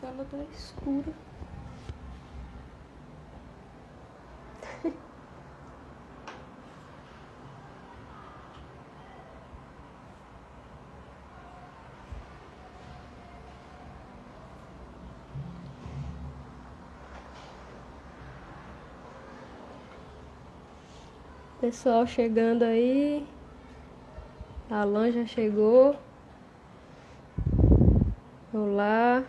tela tá escura. Pessoal chegando aí. Alan já chegou. Olá.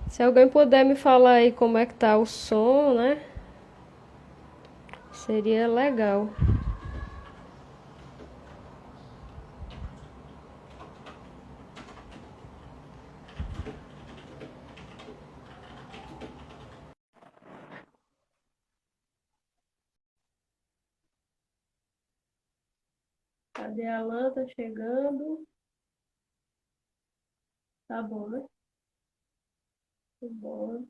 Se alguém puder me falar aí como é que tá o som, né? Seria legal. Cadê a Alan? Tá chegando. Tá bom, né? Tá bom.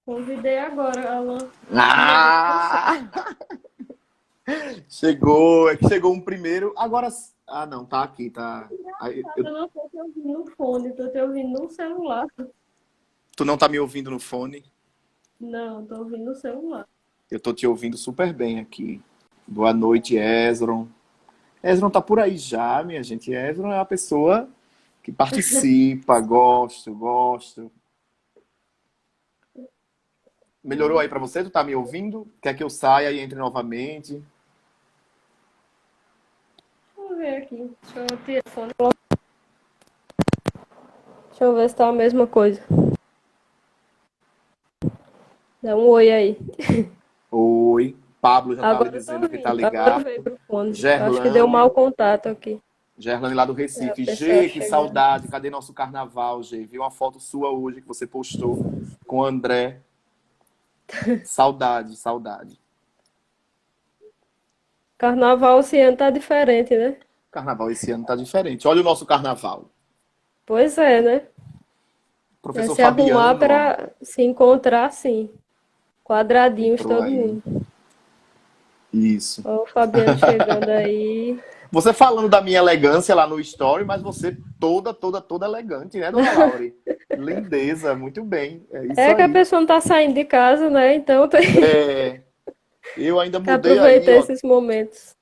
Convidei agora, Alan. Ah! Chegou, é que chegou um primeiro. Agora. Ah, não, tá aqui, tá. Eu não tô te ouvindo no fone, tô te ouvindo no celular. Tu não tá me ouvindo no fone? Não, tô ouvindo no celular. Eu tô te ouvindo super bem aqui. Boa noite, Ezron. Ezron tá por aí já, minha gente. Ezron é uma pessoa que participa, gosto. Melhorou aí pra você? Tu tá me ouvindo? Quer que eu saia e entre novamente? Vamos ver aqui. Deixa eu tirar o fone. Deixa eu ver se tá a mesma coisa. Dá um oi aí. Oi. Pablo já tá ali Agora eu tô dizendo que tá ouvindo. Agora ligado. veio pro fone. Eu acho que deu mau Gerlane. contato aqui. Gerlane lá do É, o Recife. pessoal G, que chegando. saudade. Cadê nosso carnaval, G? Vi uma foto sua hoje que você postou com o André. Saudade. Carnaval esse ano tá diferente, né? Carnaval esse ano tá diferente. Olha o nosso carnaval. Pois é, né? É Professor se arrumar Fabiano, ó, pra se encontrar, sim. Quadradinhos entrou todo aí. mundo. Isso. Ó, o Fabiano chegando aí. Você falando da minha elegância lá no story, mas você toda elegante, né, dona Laure? Lindeza, muito bem. É isso É que a aí. pessoa não tá saindo de casa, né? Então tem É, eu ainda que mudei aí, aproveitar ó. esses momentos.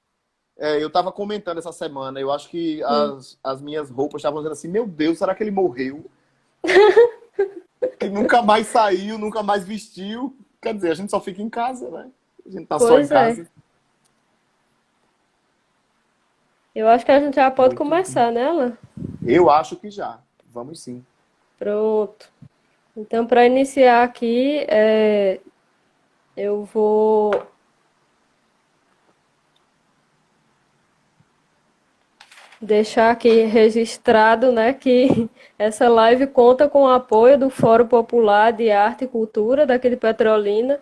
Eu tava comentando essa semana, eu acho que Hum. as minhas roupas estavam dizendo assim, meu Deus, será que ele morreu? Que nunca mais saiu, nunca mais vestiu. Quer dizer, a gente só fica em casa, né? A gente tá só em Pois é. casa. Eu acho que a gente já pode Muito bem. começar, né, Alan? Eu acho que já. Vamos sim. Pronto. Então, para iniciar aqui, eu vou deixar aqui registrado, né, que essa live conta com o apoio do Fórum Popular de Arte e Cultura daqui de Petrolina.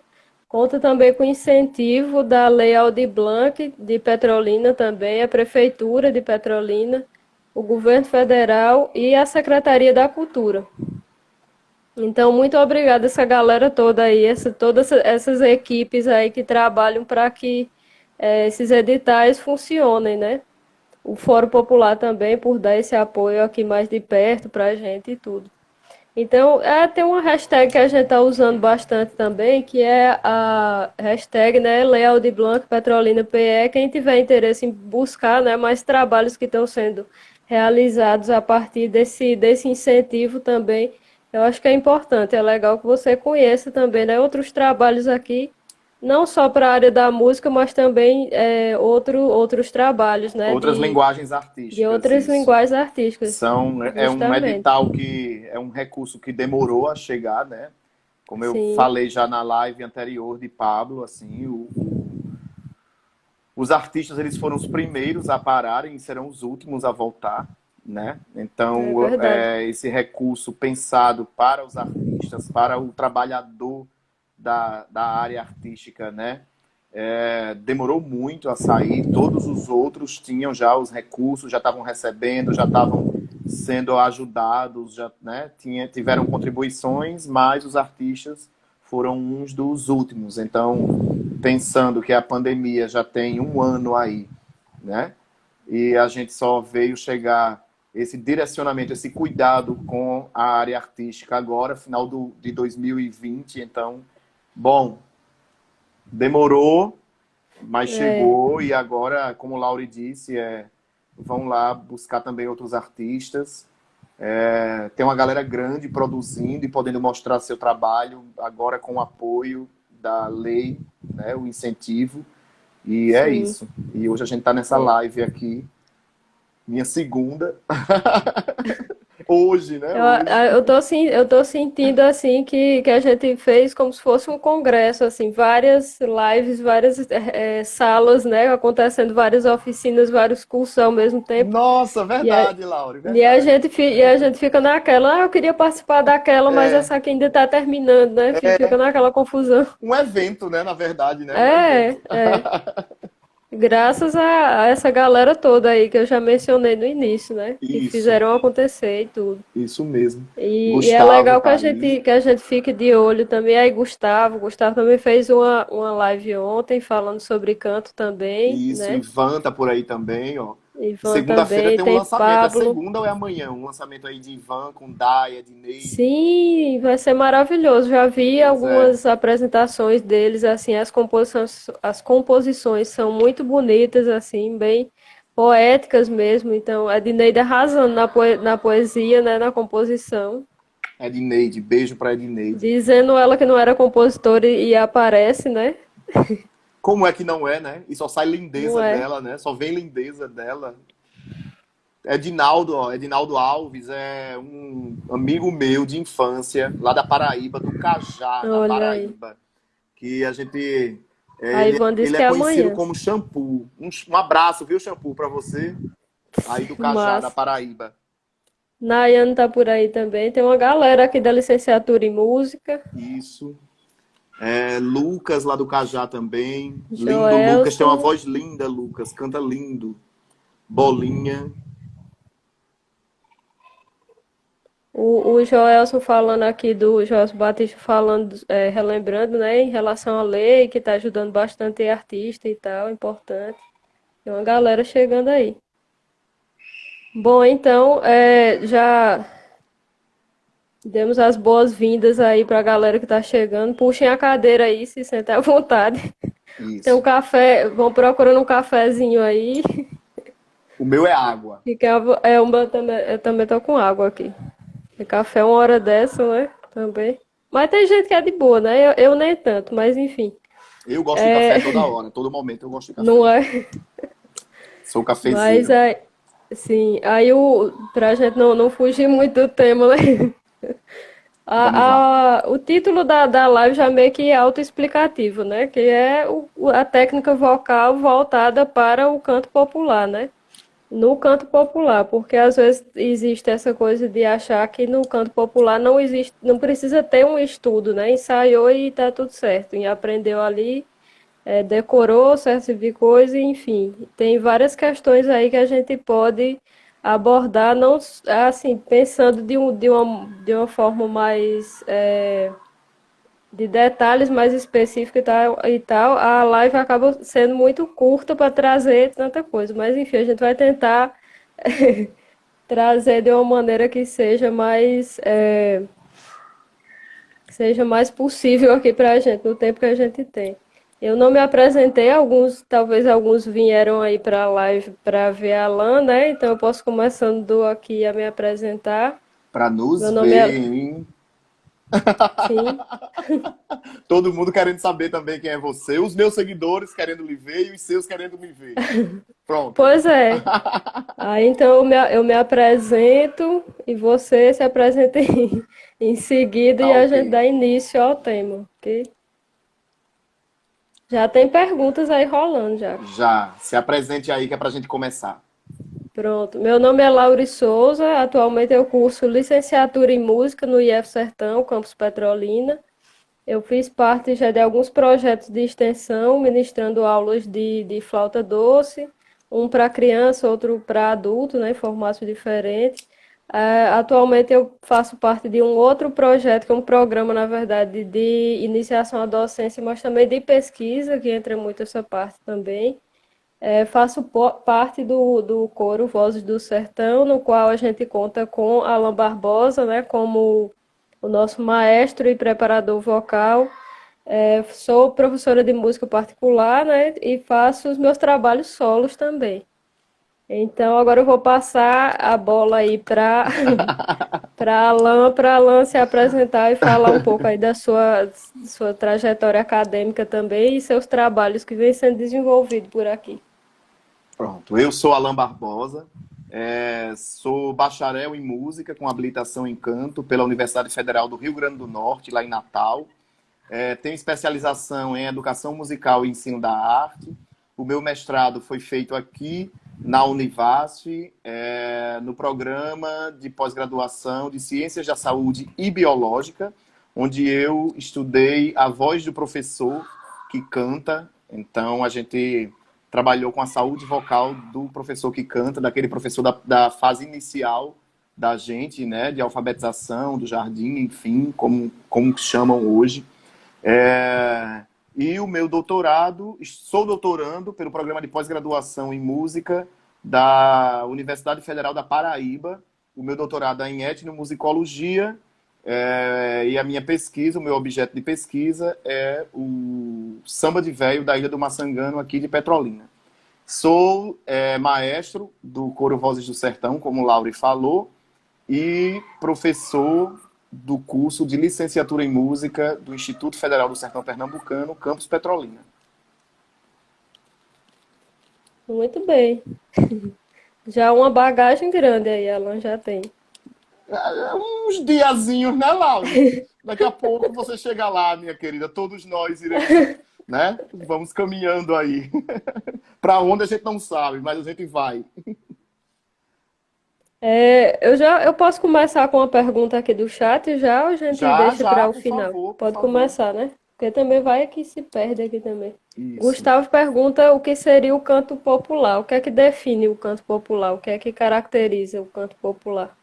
Conta também com o incentivo da Lei Aldir Blanc de Petrolina também, a Prefeitura de Petrolina, o Governo Federal e a Secretaria da Cultura. Então, muito obrigada essa galera toda aí, todas essas equipes aí que trabalham para que esses editais funcionem, né? O Fórum Popular também por dar esse apoio aqui mais de perto para a gente e tudo. Então, tem uma hashtag que a gente está usando bastante também, que é a hashtag, né, Leal de Blanc Petrolina PE. Quem tiver interesse em buscar, né, mais trabalhos que estão sendo realizados a partir desse incentivo também, eu acho que é importante. É legal que você conheça também, né, outros trabalhos aqui, não só para a área da música, mas também outros trabalhos, né, Outras linguagens de artísticas, outras isso. linguagens artísticas, É um justamente. edital que é um recurso que demorou a chegar, né? Como eu Sim, falei já na live anterior de Pablo, assim, os artistas eles foram os primeiros a pararem e serão os últimos a voltar, né? é Então, verdade. esse recurso pensado para os artistas, para o trabalhador da área artística, né? Demorou muito a sair, todos os outros tinham já os recursos, já estavam recebendo, já estavam sendo ajudados, já, né, tiveram contribuições, mas os artistas foram uns dos últimos. Então, pensando que a pandemia já tem um ano aí, né? E a gente só veio chegar esse direcionamento, esse cuidado com a área artística agora, final de 2020. Então, bom, demorou, mas É, chegou e agora, como o Lauri disse, vão lá buscar também outros artistas. Tem uma galera grande produzindo e podendo mostrar seu trabalho agora com o apoio da lei, né, o incentivo. E é sim. isso. E hoje a gente está nessa É. live aqui, minha segunda. Hoje, né? Eu, Hoje. eu tô sentindo assim que a gente fez como se fosse um congresso, assim, várias lives, várias salas, né, acontecendo várias oficinas, vários cursos ao mesmo tempo. Nossa, E a, verdade, Laura, e a verdade. gente, e a gente fica naquela, eu queria participar daquela, mas É, essa aqui ainda tá terminando, né? Fica naquela confusão. um evento, né? Na verdade, né? Um É, evento. é. Graças a essa galera toda aí que eu já mencionei no início, né? Que Isso, fizeram acontecer e tudo. isso mesmo. E é Gustavo, legal Thaís. que a gente fique de olho também. Aí, Gustavo também fez uma live ontem falando sobre canto também, Isso, né? Ivan tá por aí também, ó. Ivan Segunda-feira também, tem um tem lançamento. É Pablo. segunda ou é amanhã? Um lançamento aí de Ivan com Daya, de Ney. Sim, vai ser maravilhoso. Já vi Pois é. algumas apresentações deles, assim, as composições são muito bonitas, assim, bem poéticas mesmo. Então, a Dineida arrasando na poesia, né, na composição. Edneide, beijo pra Edneide. Dizendo ela que não era compositora e aparece, né? Como é que não é, né? E só sai Não lindeza é. dela, né? Só vem lindeza dela. Edinaldo, ó, Edinaldo Alves é um amigo meu de infância, lá da Paraíba, do Cajá, na Olha aí. Paraíba. Que a gente. A Ivan disse Ele que é é conhecido amanhã. como Shampoo. Um abraço, viu, Shampoo, pra você, aí do Cajá, da Mas Paraíba. Nayane tá por aí também. Tem uma galera aqui da licenciatura em música. Isso. Lucas, lá do Cajá também. Lindo, Lucas. Tem uma Joelson. voz linda, Lucas. Canta lindo. Bolinha. O Joelson falando aqui do Joelson Batista falando, relembrando, né, em relação à lei, que está ajudando bastante artista e tal, importante. Tem uma galera chegando aí. Bom, então, já demos as boas-vindas aí para a galera que está chegando. Puxem a cadeira aí, se sentem à vontade. Tem um Isso. café, vão procurando um cafezinho aí. O meu é água. Eu também tô com água aqui. E café uma hora dessa, né? Também. Mas tem gente que é de boa, né? Eu nem tanto, mas enfim. Eu gosto de É, café toda hora, todo momento eu gosto de café. não é. Sou Mas cafezeiro. é. Sim, aí pra gente não fugir muito do tema, né? Vamos lá. O título da live já meio que é autoexplicativo, né? Que é a técnica vocal voltada para o canto popular, né? No canto popular, porque às vezes existe essa coisa de achar que no canto popular não existe, não precisa ter um estudo, né? Ensaiou e tá tudo certo, e aprendeu ali, decorou certo tipo de coisa, enfim. Tem várias questões aí que a gente pode abordar, não assim, pensando de uma forma mais de detalhes mais específicos e tal, a live acaba sendo muito curta para trazer tanta coisa. Mas enfim, a gente vai tentar trazer de uma maneira que seja mais possível aqui para a gente, no tempo que a gente tem. Eu não me apresentei, talvez alguns vieram aí para a live para ver a Alan, né? Então eu posso começando aqui a me apresentar. Para Meu nos nome ver, é, hein? sim, Todo mundo querendo saber também quem é você. Os meus seguidores querendo lhe ver e os seus querendo me ver. Pronto. pois é. Aí então eu me apresento e você se apresenta em seguida Tá e a gente ok. dá início ao tema, ok? Já tem perguntas aí rolando já. Já. Se apresente aí que é pra gente começar. Pronto. Meu nome é Lauri Souza, atualmente eu curso licenciatura em música no IF Sertão, campus Petrolina. Eu fiz parte já de alguns projetos de extensão, ministrando aulas de flauta doce, um para criança, outro para adulto, né, em formatos diferentes. Atualmente eu faço parte de um outro projeto, que é um programa, na verdade, de iniciação à docência, mas também de pesquisa, que entra muito essa parte também. Faço parte do coro Vozes do Sertão, no qual a gente conta com Alan Barbosa, né, como o nosso maestro e preparador vocal. Sou professora de música particular, né, e faço os meus trabalhos solos também. Então, agora eu vou passar a bola aí para Alan se apresentar e falar um pouco aí da sua trajetória acadêmica também e seus trabalhos que vêm sendo desenvolvidos por aqui. Pronto, eu sou Alan Barbosa, sou bacharel em música com habilitação em canto pela Universidade Federal do Rio Grande do Norte, lá em Natal. Tenho especialização em educação musical e ensino da arte. O meu mestrado foi feito aqui na Univasf, no programa de pós-graduação de Ciências da Saúde e Biológica, onde eu estudei a voz do professor que canta. Então, a gente trabalhou com a saúde vocal do professor que canta, daquele professor da fase inicial da gente, né, de alfabetização, do jardim, enfim, como chamam hoje. E o meu doutorado, sou doutorando pelo programa de pós-graduação em música da Universidade Federal da Paraíba. O meu doutorado é em etnomusicologia, e a minha pesquisa, o meu objeto de pesquisa é o samba de véio da Ilha do Maçangano, aqui de Petrolina. Sou maestro do Coro Vozes do Sertão, como o Lauri falou, e professor do curso de licenciatura em música do Instituto Federal do Sertão Pernambucano, campus Petrolina. Muito bem. Já uma bagagem grande aí, Alan já tem. Uns diazinhos, né, Laura? Daqui a pouco você chega lá, minha querida. Todos nós iremos, né? Vamos caminhando aí. Para onde a gente não sabe, mas a gente vai. Eu posso começar com uma pergunta aqui do chat já, ou a gente Já, deixa para já, o por final? favor, por Pode favor. começar, né? Porque também vai que se perde aqui também. Isso. Gustavo pergunta o que seria o canto popular. O que é que define o canto popular? O que é que caracteriza o canto popular?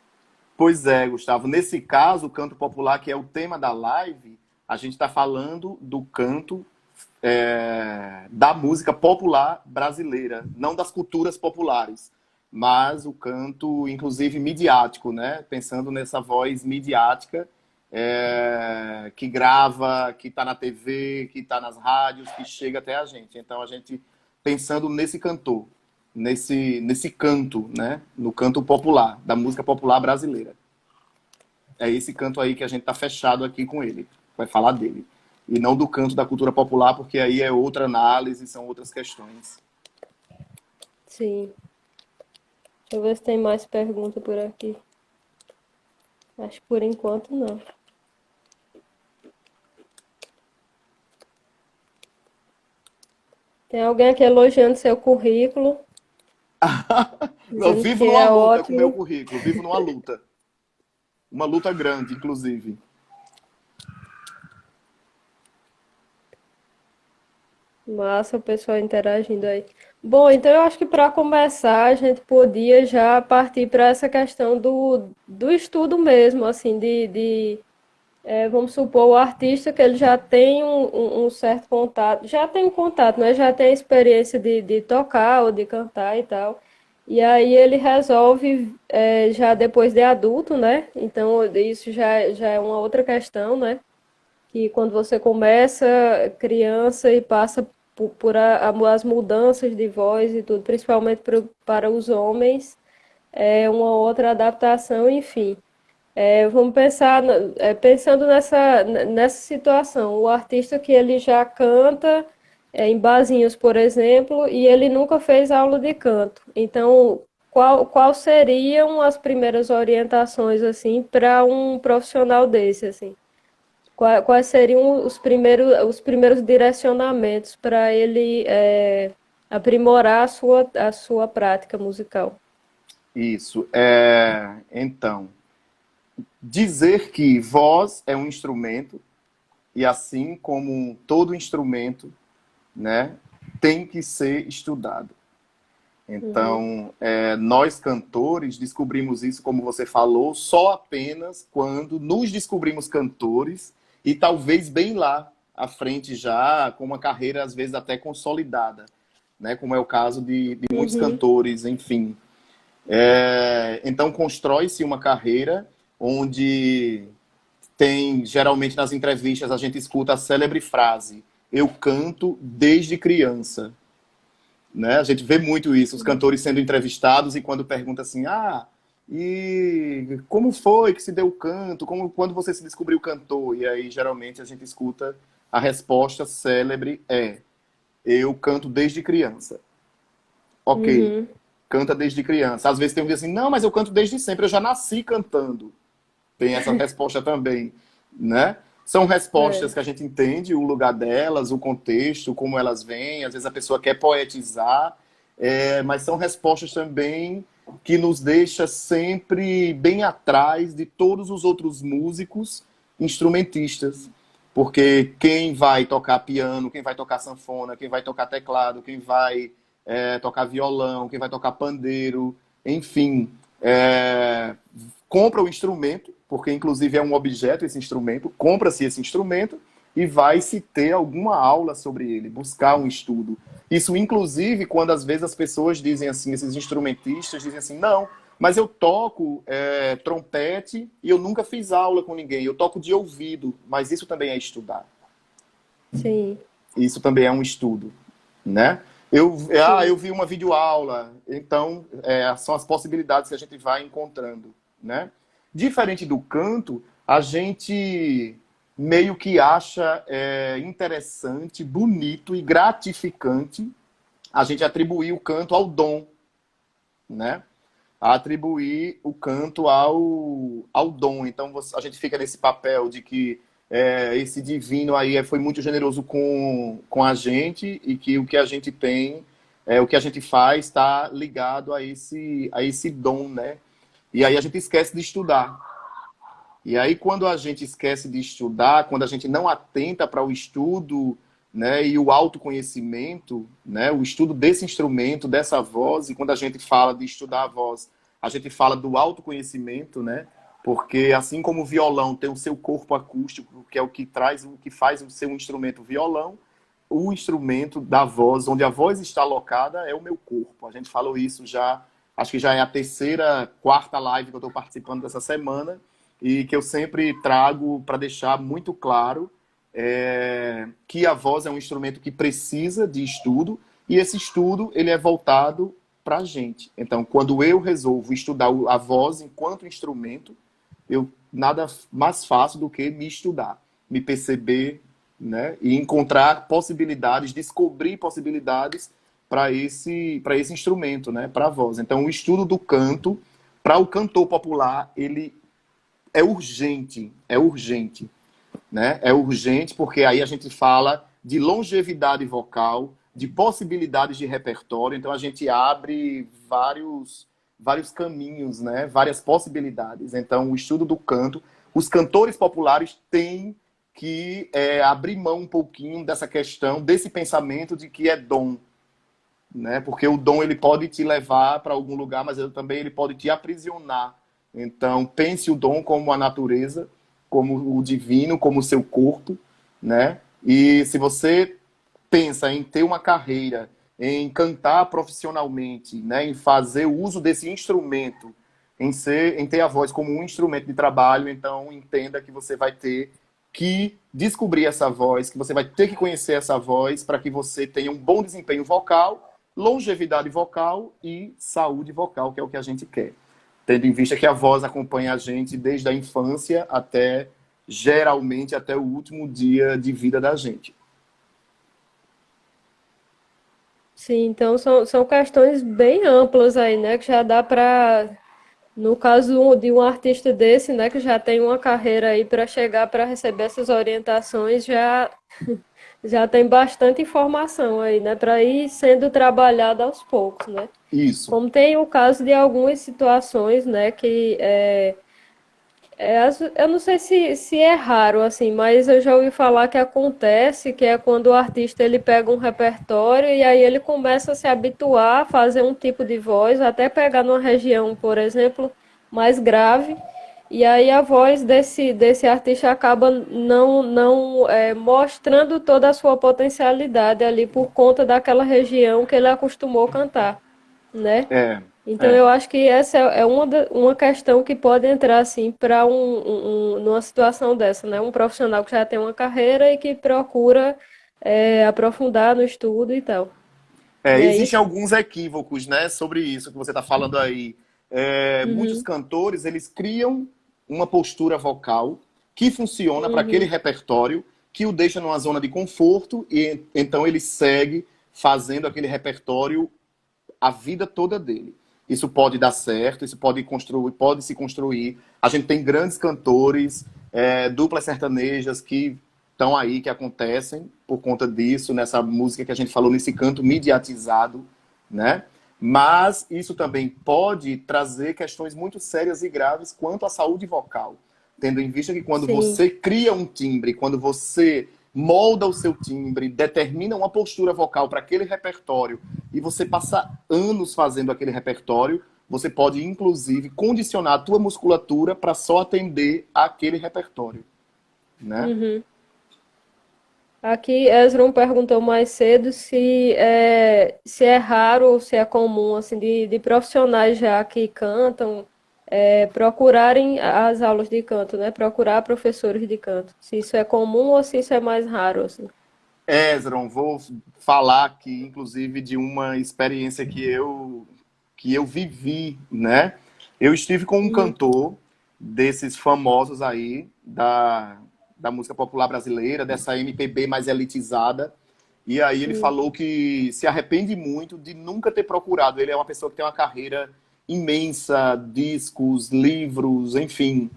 Pois é, Gustavo. Nesse caso, o canto popular, que é o tema da live, a gente está falando do canto da música popular brasileira, não das culturas populares, mas o canto, inclusive, midiático, né? Pensando nessa voz midiática que grava, que está na TV, que está nas rádios, que chega até a gente. Então, a gente pensando nesse cantor, nesse canto, né? No canto popular, da música popular brasileira. É esse canto aí que a gente está fechado aqui com ele, vai falar dele. E não do canto da cultura popular, porque aí é outra análise, são outras questões. Sim. Deixa eu ver se tem mais pergunta por aqui. Acho que por enquanto não. Tem alguém aqui elogiando seu currículo, Eu dizendo vivo que numa é luta com o meu ótimo. currículo, vivo numa luta. Uma luta grande, inclusive. Massa, o pessoal interagindo aí. Bom, então eu acho que para começar a gente podia já partir para essa questão do estudo mesmo, assim, vamos supor, o artista que ele já tem um certo contato, já tem um contato, né? Já tem a experiência de tocar ou de cantar e tal. E aí ele resolve, já depois de adulto, né? Então isso já é uma outra questão, né? Que quando você começa criança e passa as mudanças de voz e tudo, principalmente para os homens, é uma outra adaptação, enfim. Vamos pensar, pensando nessa situação, o artista que ele já canta em barzinhos, por exemplo, e ele nunca fez aula de canto. Então, qual seriam as primeiras orientações assim para um profissional desse assim? Quais seriam os primeiros direcionamentos para ele aprimorar a sua prática musical? Isso. Então, dizer que voz é um instrumento e assim como todo instrumento, né, tem que ser estudado. Uhum. Então, nós cantores descobrimos isso, como você falou, só apenas quando nos descobrimos cantores e talvez bem lá à frente já, com uma carreira às vezes até consolidada, né? Como é o caso de muitos Uhum. cantores, enfim. Então, constrói-se uma carreira onde tem, geralmente nas entrevistas, a gente escuta a célebre frase: eu canto desde criança. Né? A gente vê muito isso, os cantores sendo entrevistados e quando pergunta assim, e como foi que se deu o canto? Quando você se descobriu cantor? E aí, geralmente, a gente escuta a resposta célebre eu canto desde criança. Ok, Uhum. canta desde criança. Às vezes tem um dia assim, não, mas eu canto desde sempre, eu já nasci cantando. Tem essa resposta também, né? São respostas É, que a gente entende o lugar delas, o contexto, como elas vêm. Às vezes a pessoa quer poetizar, mas são respostas também que nos deixa sempre bem atrás de todos os outros músicos instrumentistas. Porque quem vai tocar piano, quem vai tocar sanfona, quem vai tocar teclado, quem vai tocar violão, quem vai tocar pandeiro, enfim, compra o instrumento, porque inclusive é um objeto esse instrumento, compra-se esse instrumento e vai-se ter alguma aula sobre ele, buscar um estudo. Isso, inclusive, quando às vezes as pessoas dizem assim, esses instrumentistas dizem assim, não, mas eu toco trompete e eu nunca fiz aula com ninguém, eu toco de ouvido, mas isso também é estudar. sim, Isso também é um estudo, né? Eu sim. vi uma videoaula, então são as possibilidades que a gente vai encontrando, né? Diferente do canto, a gente meio que acha interessante, bonito e gratificante a gente atribuir o canto ao dom, né? A atribuir o canto ao dom. Então a gente fica nesse papel de que esse divino aí foi muito generoso com a gente e que o que a gente tem, o que a gente faz está ligado a esse dom, né? E aí a gente esquece de estudar. E aí, quando a gente esquece de estudar, quando a gente não atenta para o estudo, né, e o autoconhecimento, né, o estudo desse instrumento, dessa voz, e quando a gente fala de estudar a voz, a gente fala do autoconhecimento, né, porque assim como o violão tem o seu corpo acústico, que é o que traz, o que faz o seu instrumento violão, o instrumento da voz, onde a voz está alocada, é o meu corpo. A gente falou isso já, acho que já é a terceira, quarta live que eu estou participando dessa semana, e que eu sempre trago para deixar muito claro que a voz é um instrumento que precisa de estudo e esse estudo ele é voltado para a gente. Então, quando eu resolvo estudar a voz enquanto instrumento, eu nada mais faço do que me estudar, me perceber, né, e encontrar possibilidades, descobrir possibilidades para esse instrumento, né, para a voz. Então, o estudo do canto para o cantor popular, ele é urgente, né? É urgente porque aí a gente fala de longevidade vocal, de possibilidades de repertório, então a gente abre vários caminhos, né? Várias possibilidades. Então, o estudo do canto, os cantores populares têm que abrir mão um pouquinho dessa questão, desse pensamento de que é dom, né? Porque o dom ele pode te levar para algum lugar, mas ele também ele pode te aprisionar. Então, pense o dom como a natureza, como o divino, como o seu corpo, né? E se você pensa em ter uma carreira, em cantar profissionalmente, né, em fazer o uso desse instrumento, em ter a voz como um instrumento de trabalho, então entenda que você vai ter que descobrir essa voz, que você vai ter que conhecer essa voz para que você tenha um bom desempenho vocal, longevidade vocal e saúde vocal, que é o que a gente quer. Tendo em vista que a voz acompanha a gente desde a infância até, geralmente, até o último dia de vida da gente. Sim, então são questões bem amplas aí, né? Que já dá para, no caso de um artista desse, né, que já tem uma carreira aí para chegar para receber essas orientações, já tem bastante informação aí, né, para ir sendo trabalhada aos poucos, né? Isso. Como tem o caso de algumas situações, né, que Eu não sei se é raro, assim, mas eu já ouvi falar que acontece, que é quando o artista ele pega um repertório e aí ele começa a se habituar a fazer um tipo de voz, até pegar numa região, por exemplo, mais grave, e aí a voz desse artista acaba não mostrando toda a sua potencialidade ali por conta daquela região que ele acostumou cantar, né? É, Então, é. eu acho que essa é uma questão que pode entrar, assim, para numa situação dessa, né? Um profissional que já tem uma carreira e que procura aprofundar no estudo e tal. Não é Existem isso? alguns equívocos, né, sobre isso que você está falando aí. Muitos Uhum, cantores, eles criam uma postura vocal que funciona para aquele uhum, repertório, que o deixa numa zona de conforto, e então ele segue fazendo aquele repertório a vida toda dele. Isso pode dar certo, isso pode construir, pode se construir. A gente tem grandes cantores, duplas sertanejas que estão aí, que acontecem por conta disso, nessa música que a gente falou, nesse canto mediatizado, né? Mas isso também pode trazer questões muito sérias e graves quanto à saúde vocal, tendo em vista que quando sim. você cria um timbre, quando você molda o seu timbre, determina uma postura vocal para aquele repertório e você passa anos fazendo aquele repertório, você pode inclusive condicionar a tua musculatura para só atender aquele repertório, né? Uhum. Aqui, Ezron perguntou mais cedo se é raro ou se é comum, assim, de profissionais já que cantam, procurarem as aulas de canto, né? Procurar professores de canto. Se isso é comum ou se isso é mais raro, assim. Ezron, vou falar aqui, inclusive, de uma experiência que eu vivi, né? Eu estive com um Uhum, cantor desses famosos aí, da música popular brasileira, dessa MPB mais elitizada, e aí ele sim. falou que se arrepende muito de nunca ter procurado. Ele é uma pessoa que tem uma carreira imensa, discos, livros, enfim,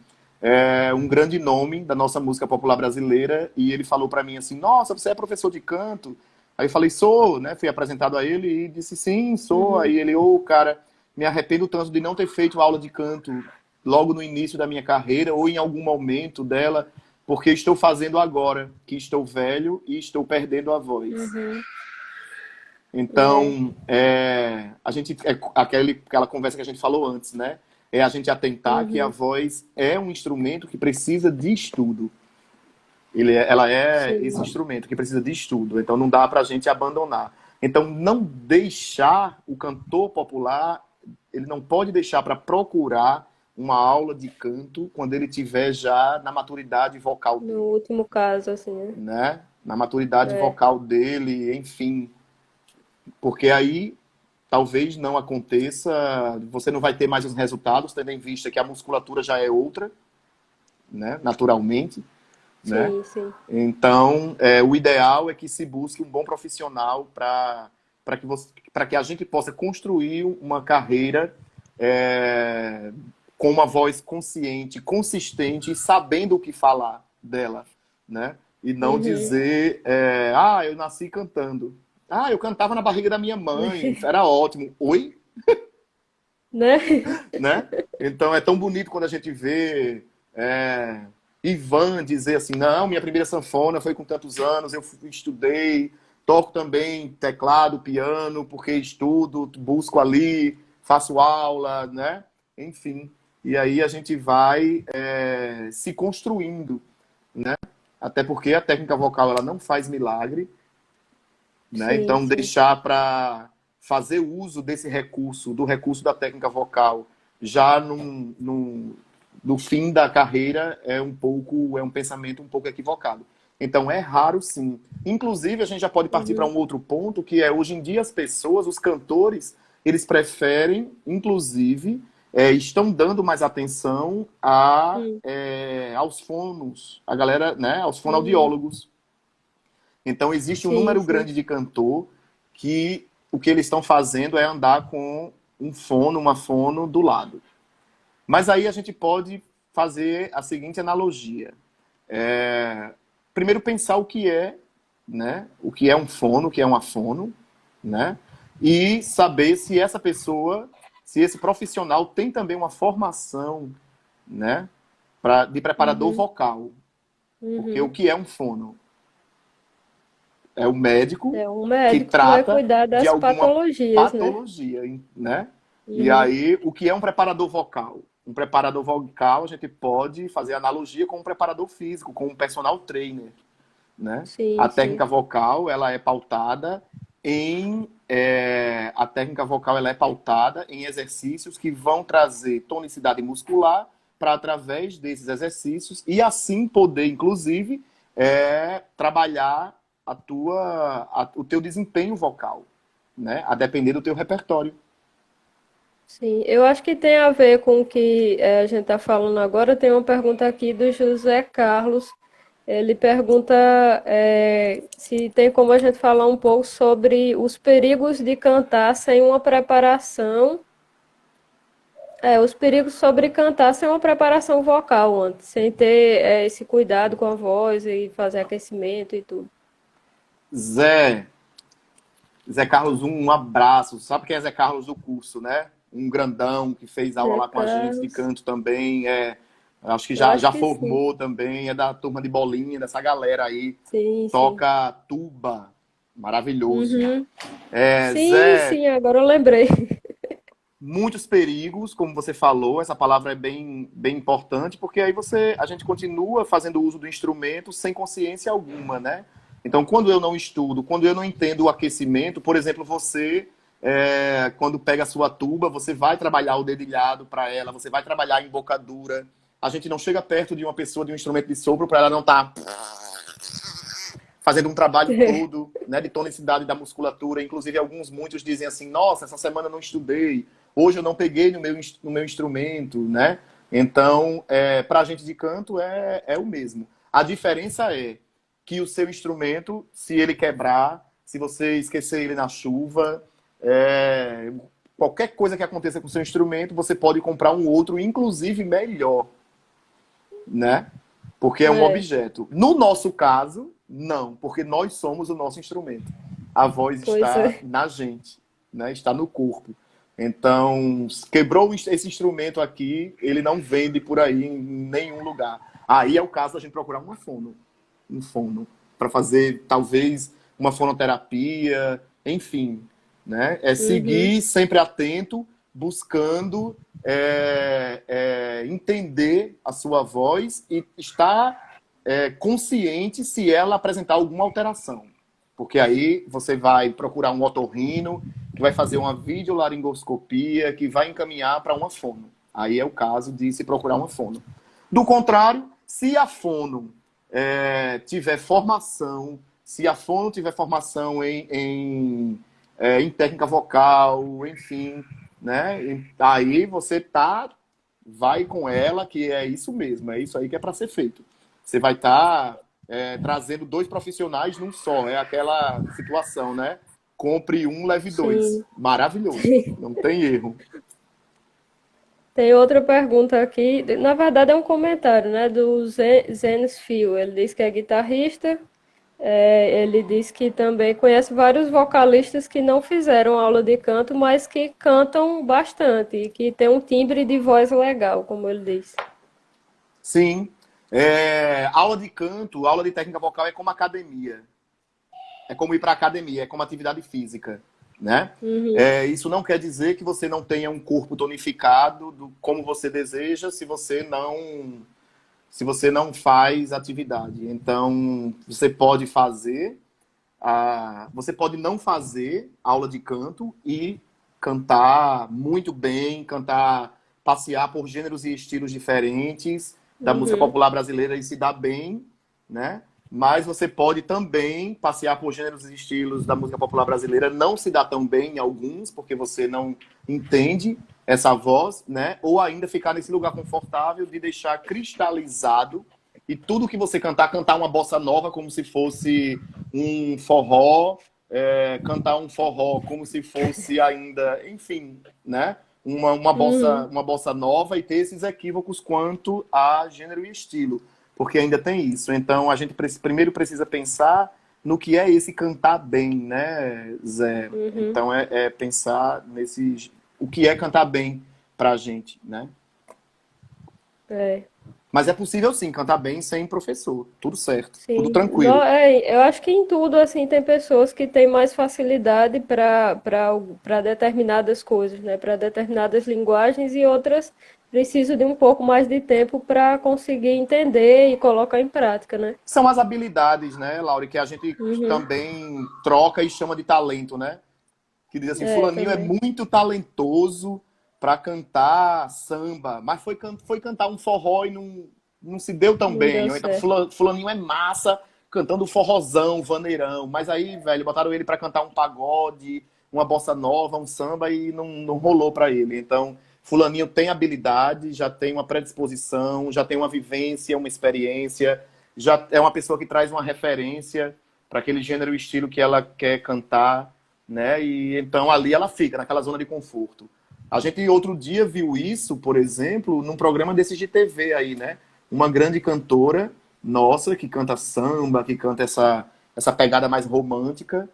um grande nome da nossa música popular brasileira, e ele falou para mim assim: Nossa, você é professor de canto? Aí eu falei: Sou, né? Fui apresentado a ele e disse: Sim, sou. Uhum, Aí ele: Ô, cara, me arrependo tanto de não ter feito aula de canto logo no início da minha carreira ou em algum momento dela, porque estou fazendo agora, que estou velho e estou perdendo a voz. uhum. É, Então, aquela conversa que a gente falou antes, né? É a gente atentar que a uhum, voz é um instrumento que precisa de estudo. Ela é esse sim. instrumento que precisa de estudo. Então, não dá para a gente abandonar. Então, não deixar o cantor popular, ele não pode deixar para procurar uma aula de canto quando ele tiver já na maturidade vocal No dele, último caso, assim, né? né? Na maturidade É, vocal dele, enfim, porque aí talvez não aconteça, você não vai ter mais os resultados, tendo em vista que a musculatura já é outra, né, naturalmente, né? sim, sim. Então, o ideal é que se busque um bom profissional para que a gente possa construir uma carreira é, com uma voz consciente, consistente e sabendo o que falar dela, né? E não Uhum. dizer, eu nasci cantando. Ah, eu cantava na barriga da minha mãe, era ótimo. Oi? Né? Né? Então é tão bonito quando a gente vê Ivan dizer assim, não, minha primeira sanfona foi com tantos anos, estudei, toco também teclado, piano, porque estudo, busco ali, faço aula, né? Enfim. E aí a gente vai se construindo, né? Até porque a técnica vocal ela não faz milagre, né? Sim, Então, sim. deixar para fazer uso desse recurso, do recurso da técnica vocal, já no fim da carreira, é um pensamento um pouco equivocado. Então, é raro sim. Inclusive, a gente já pode partir para Uhum. um outro ponto, que é hoje em dia as pessoas, os cantores, eles preferem, inclusive, estão dando mais atenção Hum. aos fonos, a galera, né, aos Hum. fonoaudiólogos. Então, existe um Sim, número sim. grande de cantor que o que eles estão fazendo é andar com um fono, uma fono do lado. Mas aí a gente pode fazer a seguinte analogia. Primeiro pensar o que é, né? O que é um fono, o que é uma fono, né? E saber se essa pessoa, se esse profissional tem também uma formação, né? de preparador Uhum. vocal. Porque o Uhum. que é um fono? É o médico É um que médico que vai trata cuidar de das alguma patologias, né? patologia, né? E Uhum. aí, o que é um preparador vocal? Um preparador vocal, a gente pode fazer analogia com um preparador físico, com um personal trainer, né? A Sim, sim. técnica vocal, ela é pautada a técnica vocal ela é pautada em exercícios que vão trazer tonicidade muscular para através desses exercícios e assim poder, inclusive, trabalhar o teu desempenho vocal, né? A depender do teu repertório. Sim, eu acho que tem a ver com o que a gente está falando agora. Tem uma pergunta aqui do José Carlos. Ele pergunta se tem como a gente falar um pouco sobre os perigos de cantar sem uma preparação. Os perigos sobre cantar sem uma preparação vocal antes, sem ter esse cuidado com a voz e fazer aquecimento e tudo. Zé, Zé Carlos, um abraço. Sabe quem é Zé Carlos do curso, né? Um grandão que fez aula Zé lá com a gente de Carlos, canto também. Acho que eu acho já que sim. formou também, é da turma de bolinha, dessa galera aí. Sim, sim. Toca tuba. Maravilhoso. Uhum. Sim, Zé, sim, agora eu lembrei. muitos perigos, como você falou, essa palavra é bem importante, porque aí a gente continua fazendo uso do instrumento sem consciência alguma, né? Então, quando eu não estudo, quando eu não entendo o aquecimento, por exemplo, quando pega a sua tuba, você vai trabalhar o dedilhado para ela, você vai trabalhar a embocadura. A gente não chega perto de uma pessoa de um instrumento de sopro para ela não estar fazendo um trabalho todo, né, de tonicidade da musculatura. Inclusive, muitos dizem assim: nossa, essa semana eu não estudei, hoje eu não peguei no meu instrumento, né? Então, para a gente de canto é o mesmo. A diferença é que o seu instrumento, se ele quebrar, se você esquecer ele na chuva, qualquer coisa que aconteça com o seu instrumento, você pode comprar um outro, inclusive melhor, né? Porque é um É, objeto. No nosso caso, não, porque nós somos o nosso instrumento. A voz pois está é. na gente, né? Está no corpo. Então, quebrou esse instrumento aqui, ele não vende por aí em nenhum lugar. Aí é o caso da gente procurar um fono, para fazer talvez uma fonoterapia, enfim, né? É Uhum, seguir sempre atento, buscando entender a sua voz e estar consciente se ela apresentar alguma alteração. Porque aí você vai procurar um otorrino, que vai fazer uma videolaringoscopia, que vai encaminhar para uma fono. Aí é o caso de se procurar uma fono. Do contrário, se a fono tiver formação, se a fono tiver formação em técnica vocal, enfim, né? Aí você vai com ela, que é isso mesmo, é isso aí que é para ser feito. Você vai estar trazendo dois profissionais num só, é aquela situação, né? Compre um, leve dois. sim. Maravilhoso, não tem erro. Tem outra pergunta aqui, na verdade é um comentário, né, do Zenes Fio. Ele diz que é guitarrista, ele diz que também conhece vários vocalistas que não fizeram aula de canto, mas que cantam bastante e que tem um timbre de voz legal, como ele diz. Sim, aula de canto, aula de técnica vocal é como academia. É como ir para academia, é como atividade física, né? Uhum, Isso não quer dizer que você não tenha um corpo tonificado como você deseja se você não faz atividade. Então, você pode não fazer aula de canto e cantar muito bem, passear por gêneros e estilos diferentes da música uhum, popular brasileira e se dar bem, né? Mas você pode também passear por gêneros e estilos da música popular brasileira, não se dá tão bem em alguns, porque você não entende essa voz, né? Ou ainda ficar nesse lugar confortável de deixar cristalizado e tudo que você cantar uma bossa nova como se fosse um forró, cantar um forró como se fosse ainda, enfim, né? uhum. Uma bossa nova e ter esses equívocos quanto a gênero e estilo, porque ainda tem isso. Então a gente primeiro precisa pensar no que é esse cantar bem, né, Zé? Uhum. Então é pensar o que é cantar bem pra gente, né? É. Mas é possível sim cantar bem sem professor. Tudo certo, tudo Sim. tranquilo. Eu acho que em tudo, assim, tem pessoas que têm mais facilidade para determinadas coisas, né? Para determinadas linguagens e outras precisam de um pouco mais de tempo para conseguir entender e colocar em prática, né? São as habilidades, né, Laura, que a gente Uhum. também troca e chama de talento, né? Que diz assim, É, fulaninho é também. muito talentoso para cantar samba, mas foi cantar um forró e não se deu tão Não bem. deu Ou então certo. fulaninho é massa cantando forrozão, vaneirão, mas aí, velho, botaram ele para cantar um pagode, uma bossa nova, um samba e não rolou para ele. Então, fulaninho tem habilidade, já tem uma predisposição, já tem uma vivência, uma experiência, já é uma pessoa que traz uma referência para aquele gênero e estilo que ela quer cantar, né? E então ali ela fica naquela zona de conforto. A gente outro dia viu isso, por exemplo, num programa desses de TV aí, né? Uma grande cantora nossa que canta samba, que canta essa pegada mais romântica,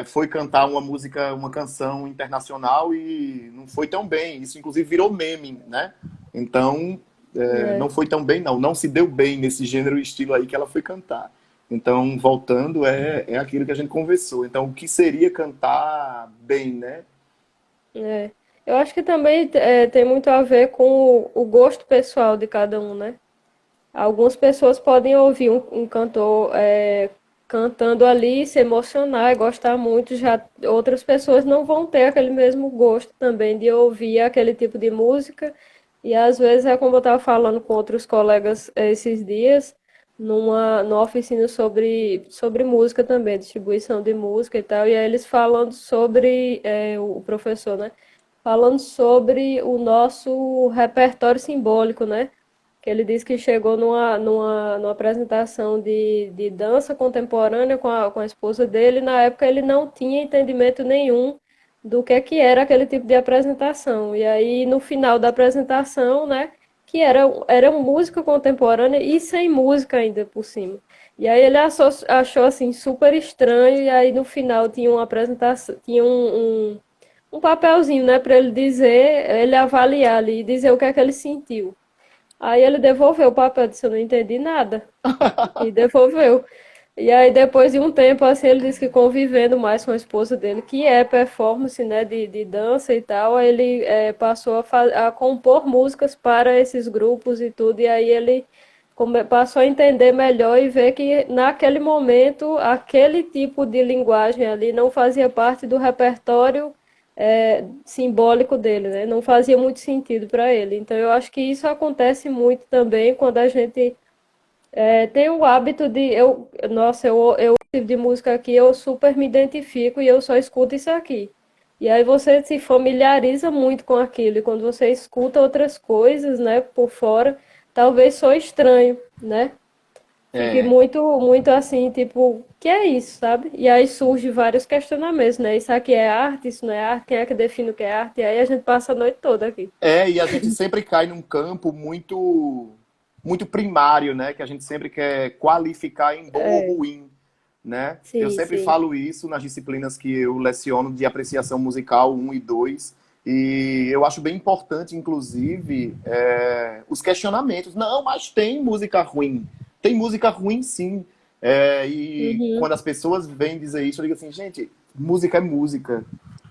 foi cantar uma música, uma canção internacional e não foi tão bem. Isso inclusive virou meme, né? Então não É. foi tão bem, não se deu bem nesse gênero e estilo aí que ela foi cantar. Então, voltando, é aquilo que a gente conversou. Então, o que seria cantar bem, né? É. Eu acho que também tem muito a ver com o gosto pessoal de cada um, né? Algumas pessoas podem ouvir um cantor cantando ali, se emocionar e gostar muito, já outras pessoas não vão ter aquele mesmo gosto também de ouvir aquele tipo de música. E às vezes é como eu estava falando com outros colegas esses dias, numa oficina sobre música também, distribuição de música e tal, e aí eles falando sobre, o professor, né? Falando sobre o nosso repertório simbólico, né? Que ele disse que chegou numa apresentação de dança contemporânea com a esposa dele. Na época ele não tinha entendimento nenhum do que era aquele tipo de apresentação. E aí, no final da apresentação, né, que era música contemporânea e sem música ainda por cima. E aí ele achou assim super estranho, e aí no final tinha uma apresentação, tinha um papelzinho, né, para ele dizer, ele avaliar ali, dizer o que é que ele sentiu. Aí ele devolveu o papel, disse, eu não entendi nada. E devolveu. E aí, depois de um tempo, assim, ele disse que convivendo mais com a esposa dele, que é performance, né, de dança e tal, aí ele passou a compor músicas para esses grupos e tudo, e aí ele passou a entender melhor e ver que naquele momento, aquele tipo de linguagem ali não fazia parte do repertório simbólico dele, né? Não fazia muito sentido para ele. Então, eu acho que isso acontece muito também quando a gente tem o hábito de nossa, eu tipo de música aqui, eu super me identifico e eu só escuto isso aqui. E aí você se familiariza muito com aquilo, e quando você escuta outras coisas, né, por fora, talvez só estranho, né? Fique É, muito assim, tipo, que é isso, sabe? E aí surge vários questionamentos, né? Isso aqui é arte, isso não é arte, quem é que define o que é arte? E aí a gente passa a noite toda aqui. e a gente sempre cai num campo muito primário, né? Que a gente sempre quer qualificar em bom ou É, ruim, né? Eu sim, sempre sim. falo isso nas disciplinas que eu leciono de apreciação musical 1 e 2. E eu acho bem importante, inclusive, os questionamentos. Não, mas tem música ruim. Tem música ruim, sim. E Uhum, quando as pessoas vêm dizer isso, eu digo assim, gente, música é música,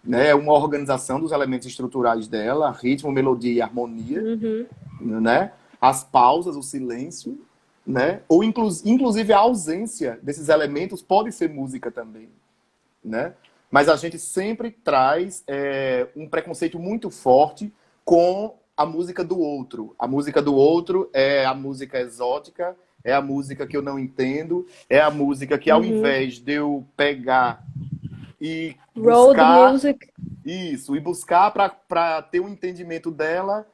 né? É uma organização dos elementos estruturais dela, ritmo, melodia e harmonia, uhum. né? As pausas, o silêncio, né? Ou inclusive a ausência desses elementos pode ser música também, né? Mas a gente sempre traz um preconceito muito forte com a música do outro. A música do outro é a música exótica, é a música que eu não entendo, é a música que ao Uhum. invés de eu pegar e Road buscar music. isso, e buscar para ter um entendimento dela,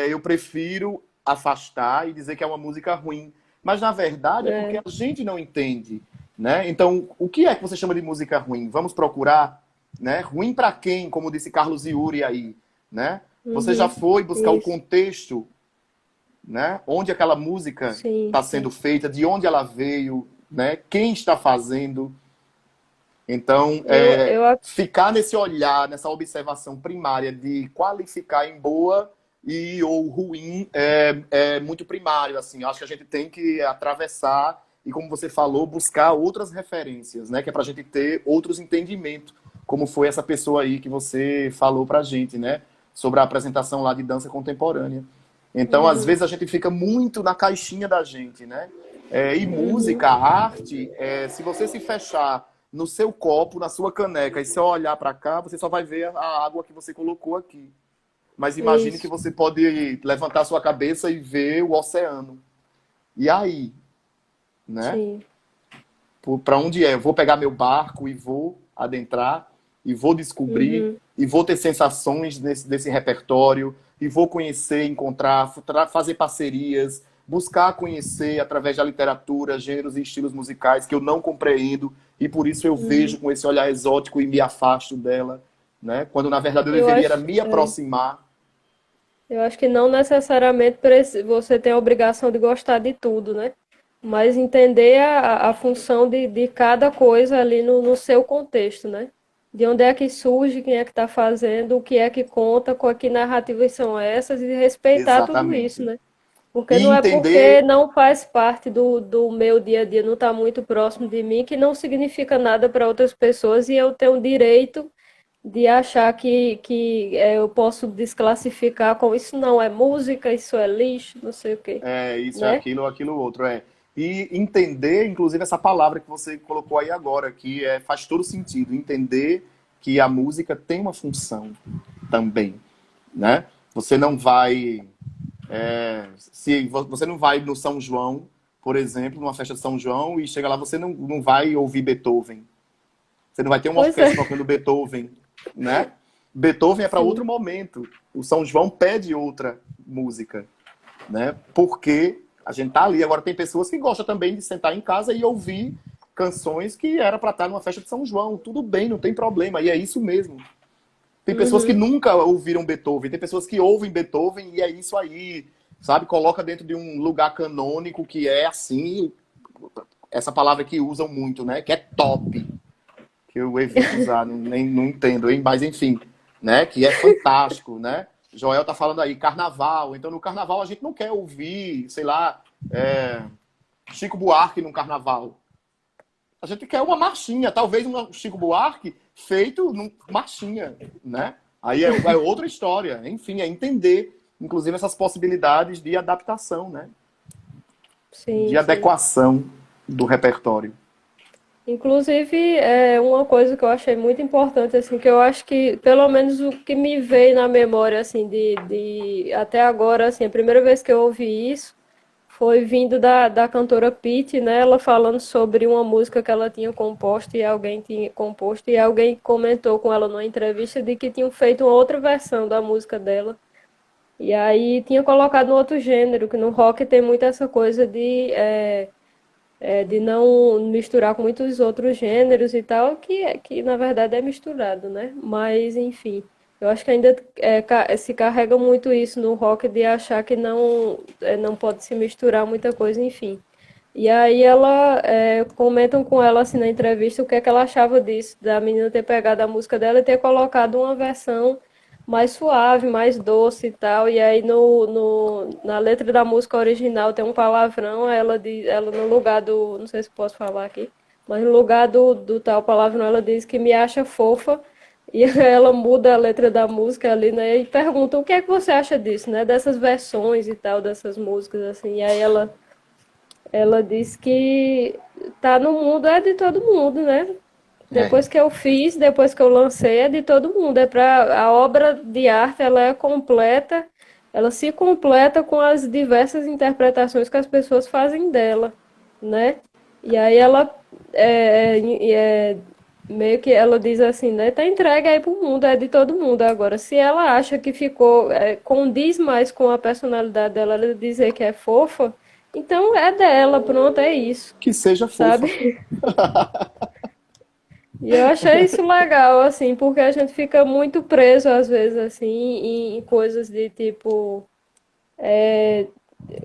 eu prefiro afastar e dizer que é uma música ruim. Mas na verdade é porque É. a gente não entende, né? Então, o que é que você chama de música ruim? Vamos procurar, né? Ruim para quem, como disse Carlos Yuri aí, né? Você já Uhum. foi buscar o Isso. contexto, né? Onde aquela música Sim, está sendo sim. feita, de onde ela veio, né? Quem está fazendo? Então, Eu, ficar nesse olhar, nessa observação primária de qualificar em boa, e ou ruim é muito primário, assim. Eu acho que a gente tem que atravessar e, como você falou, buscar outras referências, né? Que é para a gente ter outros entendimentos, como foi essa pessoa aí que você falou pra gente, né? Sobre a apresentação lá de dança contemporânea. Então, às Uhum, vezes, a gente fica muito na caixinha da gente, né? E uhum, música, arte, se você se fechar no seu copo, na sua caneca, e só olhar para cá, você só vai ver a água que você colocou aqui. Mas imagine que isso, você pode levantar sua cabeça e ver o oceano. E aí, né? sim. Para onde é? Eu vou pegar meu barco e vou adentrar, e vou descobrir, Uhum, e vou ter sensações desse repertório, e vou conhecer, encontrar, fazer parcerias, buscar conhecer através da literatura, gêneros e estilos musicais que eu não compreendo, e por isso eu vejo uhum. com esse olhar exótico e me afasto dela, né? Quando na verdade eu Eu deveria era acho, me aproximar. eu acho que não necessariamente você tem a obrigação de gostar de tudo, né? Mas entender a função de cada coisa ali no seu contexto, né? De onde é que surge, quem é que está fazendo, o que é que conta, que narrativas são essas, e respeitar tudo isso, Exatamente. né? Porque E não é porque entender. não faz parte do meu dia a dia, não está muito próximo de mim, que não significa nada para outras pessoas e eu tenho o direito de achar que eu posso desclassificar com isso não é música, isso é lixo, não sei o quê, Isso é né? aquilo, aquilo outro, E entender, inclusive, essa palavra que você colocou aí agora, que faz todo sentido. Entender que a música tem uma função também, né? Você não vai... se você não vai no São João, por exemplo, numa festa de São João, e chega lá, você não vai ouvir Beethoven. Você não vai ter uma Pois é, orquestra tocando Beethoven, né? Beethoven é para outro sim. momento. O São João pede outra música, né? Porque a gente tá ali. Agora tem pessoas que gostam também de sentar em casa e ouvir canções que era para estar numa festa de São João. Tudo bem, não tem problema. E é isso mesmo. Tem pessoas que Uhum. nunca ouviram Beethoven, tem pessoas que ouvem Beethoven e é isso aí, sabe? Coloca dentro de um lugar canônico que é assim, essa palavra que usam muito, né? Que é top, que eu evito usar, nem não entendo, hein? Mas enfim, né? Que é fantástico, né? Joel tá falando aí, carnaval. Então no carnaval a gente não quer ouvir, sei lá, Chico Buarque no carnaval. A gente quer uma marchinha, talvez um Chico Buarque feito numa marchinha, né? Aí é outra história. Enfim, é entender, inclusive, essas possibilidades de adaptação, né? De Sim, sim. adequação do repertório. Inclusive, é uma coisa que eu achei muito importante, assim, que eu acho que, pelo menos o que me veio na memória, assim, até agora, assim, a primeira vez que eu ouvi isso foi vindo da cantora Pitty, né? Ela falando sobre uma música que ela tinha composto e alguém tinha composto, e alguém comentou com ela numa entrevista de que tinham feito uma outra versão da música dela. E aí tinha colocado no outro gênero, que no rock tem muito essa coisa de não misturar com muitos outros gêneros e tal, que na verdade é misturado, né? Mas, enfim, eu acho que ainda se carrega muito isso no rock de achar que não pode se misturar muita coisa, enfim. E aí comentam com ela assim na entrevista o que é que ela achava disso, da menina ter pegado a música dela e ter colocado uma versão mais suave, mais doce e tal. E aí na letra da música original tem um palavrão, ela no lugar do, não sei se posso falar aqui, mas no lugar do tal palavrão ela diz que me acha fofa. E ela muda a letra da música ali, né? E pergunta o que é que você acha disso, né? Dessas versões e tal, dessas músicas, assim. E aí ela diz que tá no mundo é de todo mundo, né? É, Depois que eu fiz, depois que eu lancei, é de todo mundo. É para a obra de arte, ela é completa, ela se completa com as diversas interpretações que as pessoas fazem dela, né? E aí ela é, meio que ela diz assim, né? Tá entregue aí pro mundo, é de todo mundo agora. Se ela acha que ficou, condiz mais com a personalidade dela, ela dizer que é fofa, então é dela, pronto, é isso, que seja fofa. sabe? E eu achei isso legal, assim, porque a gente fica muito preso, às vezes, assim, em coisas de tipo,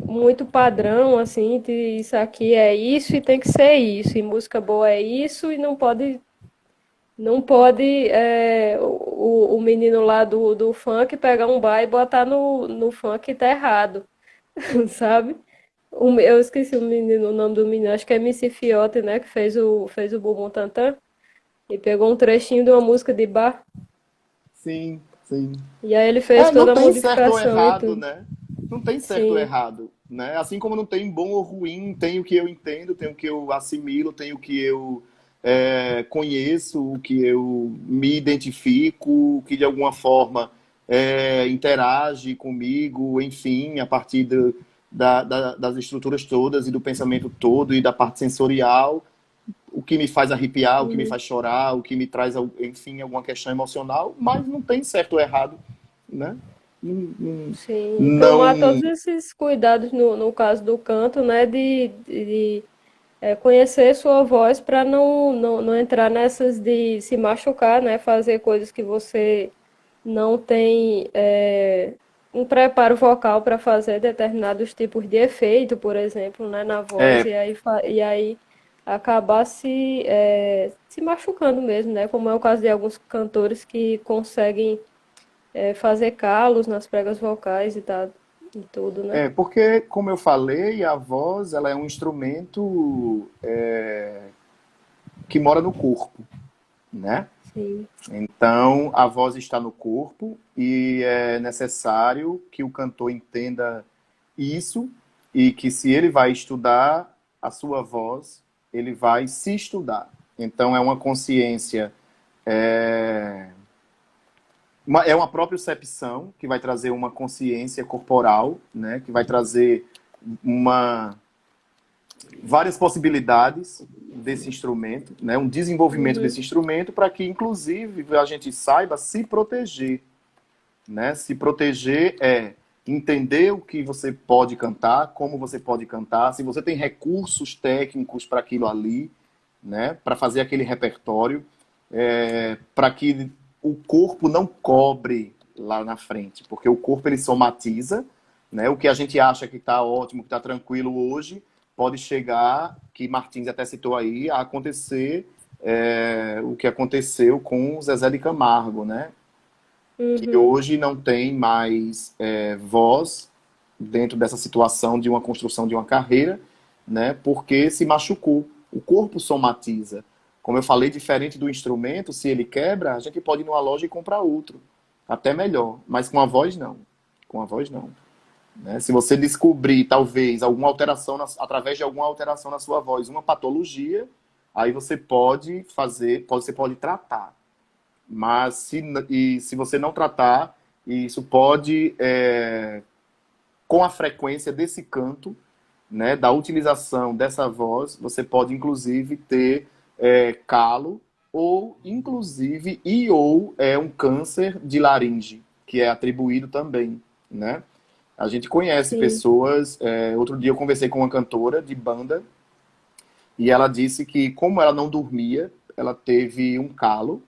muito padrão, assim, de isso aqui é isso e tem que ser isso, e música boa é isso, e não pode. Não pode o menino lá do funk pegar um bar e botar no funk que tá errado, sabe? Eu esqueci o nome do menino, acho que é MC Fiote, né? Que fez o Bumbum Tantan e pegou um trechinho de uma música de bar. Sim, sim. E aí ele fez É, não toda a tem certo ou modificação e errado, tudo. né? Não tem certo ou Sim. errado, né? Assim como não tem bom ou ruim, tem o que eu entendo, tem o que eu assimilo, tem o que eu conheço, o que eu me identifico, o que de alguma forma interage comigo, enfim, a partir das estruturas todas e do pensamento todo e da parte sensorial, o que me faz arrepiar, o que me Uhum. faz chorar, o que me traz, enfim, alguma questão emocional, mas não tem certo ou errado, né? Sim, e tomar Não. todos esses cuidados no caso do canto, né, de conhecer sua voz para não entrar nessas de se machucar, né, fazer coisas que você não tem um preparo vocal para fazer determinados tipos de efeito, por exemplo, né, na voz, É, e aí acabar se machucando mesmo, né, como é o caso de alguns cantores que conseguem fazer calos nas pregas vocais e tudo, né? porque, como eu falei, a voz ela é um instrumento que mora no corpo, né? Sim. Então, a voz está no corpo e é necessário que o cantor entenda isso e que se ele vai estudar a sua voz, ele vai se estudar. Então, é uma consciência é, é uma propriocepção que vai trazer uma consciência corporal, né? Que vai trazer uma, várias possibilidades desse instrumento, né? Um desenvolvimento Uhum. desse instrumento para que, inclusive, a gente saiba se proteger, né? Se proteger é entender o que você pode cantar, como você pode cantar, se você tem recursos técnicos para aquilo ali, né? Para fazer aquele repertório, para que o corpo não cobre lá na frente, porque o corpo ele somatiza, né? O que a gente acha que está ótimo, que está tranquilo hoje, pode chegar, que Martins até citou aí, a acontecer o que aconteceu com o Zezé de Camargo, né? Que Uhum. hoje não tem mais voz dentro dessa situação de uma construção de uma carreira, né? Porque se machucou. O corpo somatiza. Como eu falei, diferente do instrumento, se ele quebra, a gente pode ir numa loja e comprar outro. Até melhor. Mas com a voz, não. Com a voz, não. Né? Se você descobrir, talvez, alguma alteração, através de alguma alteração na sua voz, uma patologia, aí você pode fazer, você pode tratar. Mas se você não tratar, isso pode, com a frequência desse canto, né, da utilização dessa voz, você pode inclusive ter calo ou inclusive ou um câncer de laringe, que é atribuído também, né? A gente conhece Sim. pessoas. Outro dia eu conversei com uma cantora de banda e ela disse que, como ela não dormia, ela teve um calo,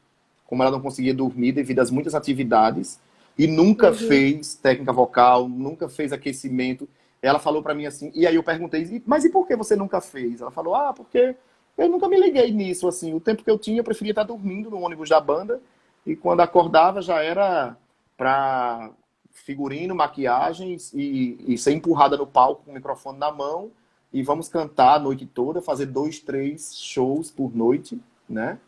como ela não conseguia dormir devido às muitas atividades, e nunca Uhum. fez técnica vocal, nunca fez aquecimento. Ela falou para mim assim, e aí eu perguntei, mas e por que você nunca fez? Ela falou, porque eu nunca me liguei nisso, assim, o tempo que eu tinha, eu preferia estar dormindo no ônibus da banda, e quando acordava já era para figurino, maquiagens e ser empurrada no palco com o microfone na mão, e vamos cantar a noite toda, fazer 2, 3 shows por noite, né?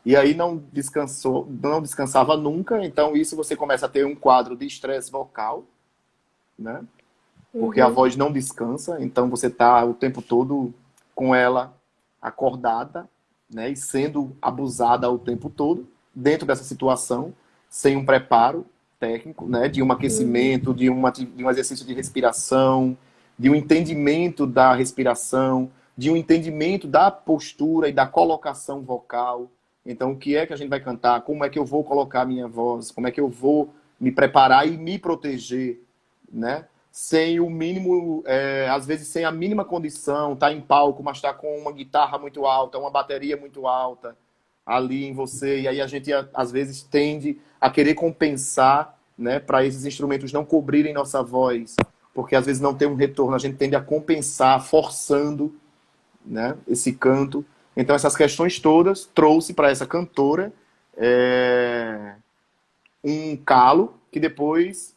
E aí não descansava nunca, então isso você começa a ter um quadro de estresse vocal, né? Porque a Uhum. voz não descansa, então você está o tempo todo com ela acordada, né? E sendo abusada o tempo todo, dentro dessa situação, sem um preparo técnico, né? De um Uhum. aquecimento, de um exercício de respiração, de um entendimento da respiração, de um entendimento da postura e da colocação vocal. Então, o que é que a gente vai cantar? Como é que eu vou colocar a minha voz? Como é que eu vou me preparar e me proteger, né? Sem o mínimo, às vezes sem a mínima condição, tá em palco, mas tá com uma guitarra muito alta, uma bateria muito alta ali em você, e aí a gente às vezes tende a querer compensar, né, para esses instrumentos não cobrirem nossa voz, porque às vezes não tem um retorno, a gente tende a compensar, forçando, né, esse canto. Então essas questões todas trouxe para essa cantora um calo que depois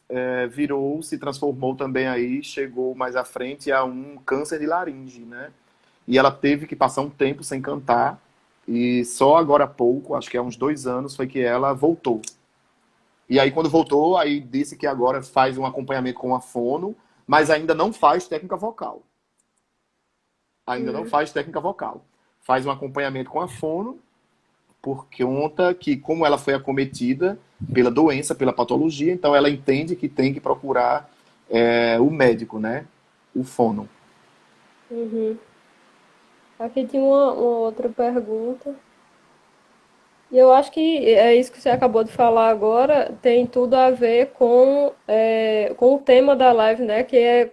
virou, se transformou também aí, chegou mais à frente a um câncer de laringe, né? E ela teve que passar um tempo sem cantar e só agora há pouco, acho que há uns 2 anos, foi que ela voltou. E aí quando voltou, aí disse que agora faz um acompanhamento com a fono, mas ainda não faz técnica vocal. Ainda não Hum, faz técnica vocal. Faz um acompanhamento com a fono, por conta que, como ela foi acometida pela doença, pela patologia, então ela entende que tem que procurar o médico, né? O fono. uhum. Aqui tinha uma outra pergunta. E eu acho que é isso que você acabou de falar agora, tem tudo a ver com o tema da live, né? Que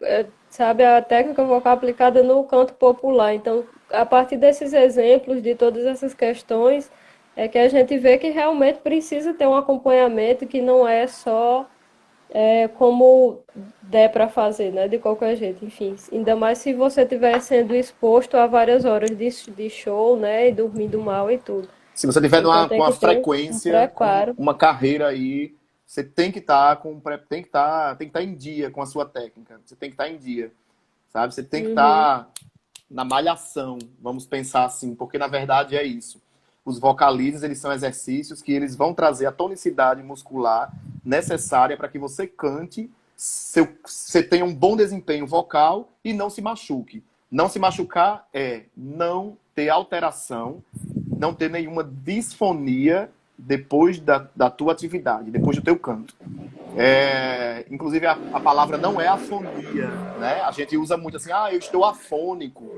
sabe, a técnica vocal aplicada no canto popular. Então, a partir desses exemplos, de todas essas questões, é que a gente vê que realmente precisa ter um acompanhamento que não é só como der para fazer, né? De qualquer jeito, enfim. Ainda mais se você estiver sendo exposto a várias horas de show, né? E dormindo mal e tudo. Se você tiver Então com tem uma que ter um frequência, com preparo. uma carreira aí, você tem que estar tem que estar em dia com a sua técnica. Você tem que estar em dia, sabe? Você tem que Uhum, estar na malhação, vamos pensar assim, porque na verdade é isso. Os vocalizes, eles são exercícios que eles vão trazer a tonicidade muscular necessária para que você cante, você tenha um bom desempenho vocal e não se machuque. Não se machucar é não ter alteração, não ter nenhuma disfonia depois da tua atividade, depois do teu canto. Inclusive, a palavra não é afonia, né? A gente usa muito assim, eu estou afônico.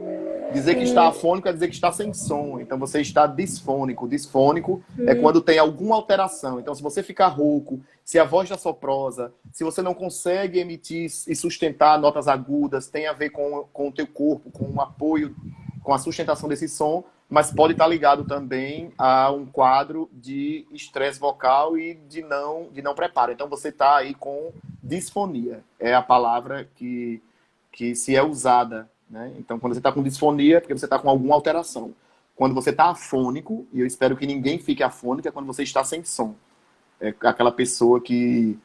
Dizer que está afônico é dizer que está sem som. Então, você está disfônico. Disfônico é uhum, quando tem alguma alteração. Então, se você ficar rouco, se a voz está soprosa, se você não consegue emitir e sustentar notas agudas, tem a ver com o teu corpo, com o apoio, com a sustentação desse som, mas pode estar ligado também a um quadro de estresse vocal e de não preparo. Então, você está aí com disfonia. É a palavra que se é usada, né? Então, quando você está com disfonia, é porque você está com alguma alteração. Quando você está afônico, e eu espero que ninguém fique afônico, é quando você está sem som. É aquela pessoa que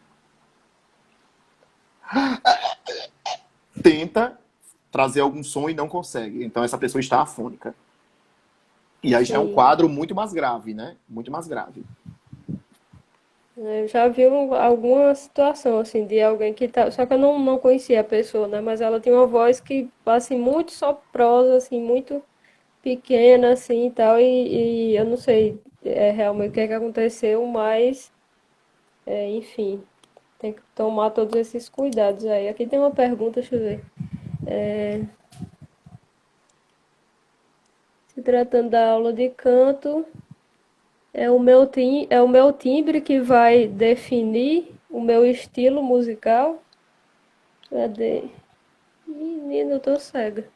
tenta trazer algum som e não consegue. Então, essa pessoa está afônica. E aí já é um sim. quadro muito mais grave, né? Muito mais grave. Eu já vi alguma situação assim de alguém que tá. Só que eu não conhecia a pessoa, né? Mas ela tinha uma voz que, assim, muito soprosa, assim, muito pequena, assim e tal. E eu não sei realmente o que é que aconteceu, mas, enfim, tem que tomar todos esses cuidados aí. Aqui tem uma pergunta, deixa eu ver. Se tratando da aula de canto. É o meu timbre que vai definir o meu estilo musical. Cadê? Menina, eu tô cega.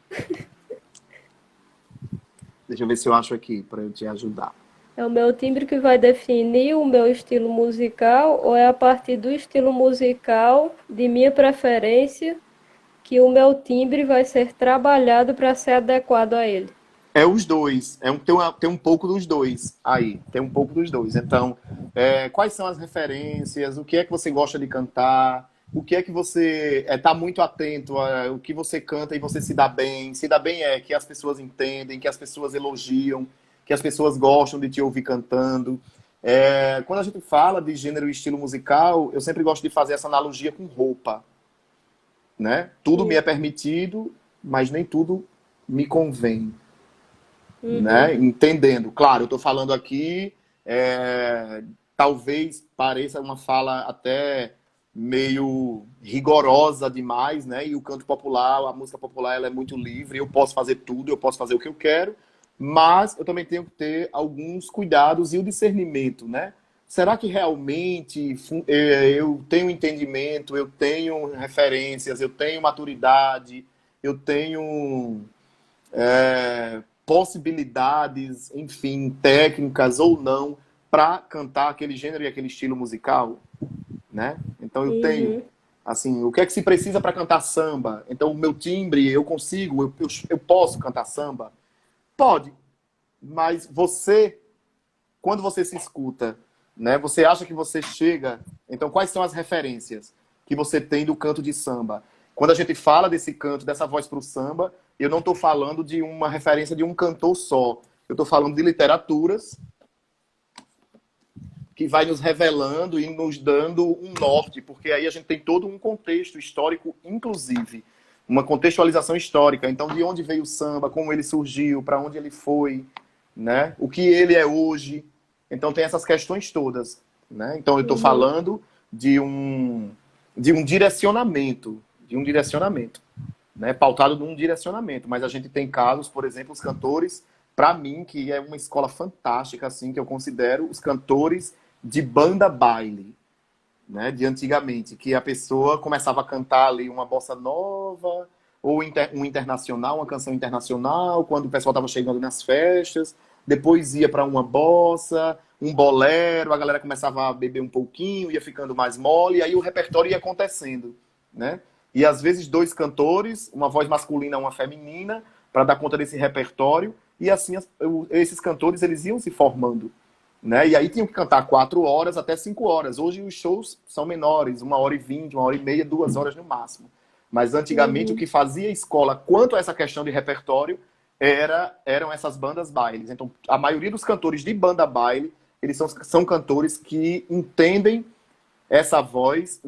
Deixa eu ver se eu acho aqui para eu te ajudar. É o meu timbre que vai definir o meu estilo musical ou é a partir do estilo musical de minha preferência que o meu timbre vai ser trabalhado para ser adequado a ele? É os dois. Tem um pouco dos dois aí. Tem um pouco dos dois. Então, quais são as referências? O que é que você gosta de cantar? O que é que você está muito atento ao que você canta e você se dá bem? Se dá bem é que as pessoas entendem, que as pessoas elogiam, que as pessoas gostam de te ouvir cantando. Quando a gente fala de gênero e estilo musical, eu sempre gosto de fazer essa analogia com roupa, né? Tudo me Sim. é permitido, mas nem tudo me convém, Uhum. né? Entendendo. Claro, eu estou falando aqui, talvez pareça uma fala até meio rigorosa demais, né? E o canto popular, a música popular, ela é muito livre. Eu posso fazer tudo, eu posso fazer o que eu quero, mas eu também tenho que ter alguns cuidados e o discernimento, né? Será que realmente eu tenho entendimento, eu tenho referências, eu tenho maturidade, eu tenho possibilidades, enfim, técnicas ou não, para cantar aquele gênero e aquele estilo musical, né? Então eu tenho, Uhum. assim, o que é que se precisa para cantar samba? Então o meu timbre, eu consigo, eu posso cantar samba? Pode, mas você quando você se escuta, né? Você acha que você chega... Então, quais são as referências que você tem do canto de samba? Quando a gente fala desse canto, dessa voz para o samba, eu não estou falando de uma referência de um cantor só. Eu estou falando de literaturas que vai nos revelando e nos dando um norte, porque aí a gente tem todo um contexto histórico, inclusive, uma contextualização histórica. Então, de onde veio o samba, como ele surgiu, para onde ele foi, né? O que ele é hoje. Então, tem essas questões todas, né? Então, eu estou falando de um direcionamento, né? Pautado num direcionamento. Mas a gente tem casos, por exemplo, os cantores, para mim, que é uma escola fantástica, assim, que eu considero os cantores de banda baile, né, de antigamente, que a pessoa começava a cantar ali uma bossa nova, ou um internacional, uma canção internacional, quando o pessoal estava chegando nas festas, depois ia para uma bossa, um bolero, a galera começava a beber um pouquinho, ia ficando mais mole, e aí o repertório ia acontecendo, né? E às vezes dois cantores, uma voz masculina, uma feminina, para dar conta desse repertório, e assim esses cantores eles iam se formando, né? E aí tinham que cantar 4 horas até 5 horas. Hoje os shows são menores, 1h20, 1h30, 2 horas no máximo. Mas antigamente o que fazia escola quanto a essa questão de repertório eram essas bandas bailes. Então a maioria dos cantores de banda baile, eles são cantores que entendem essa voz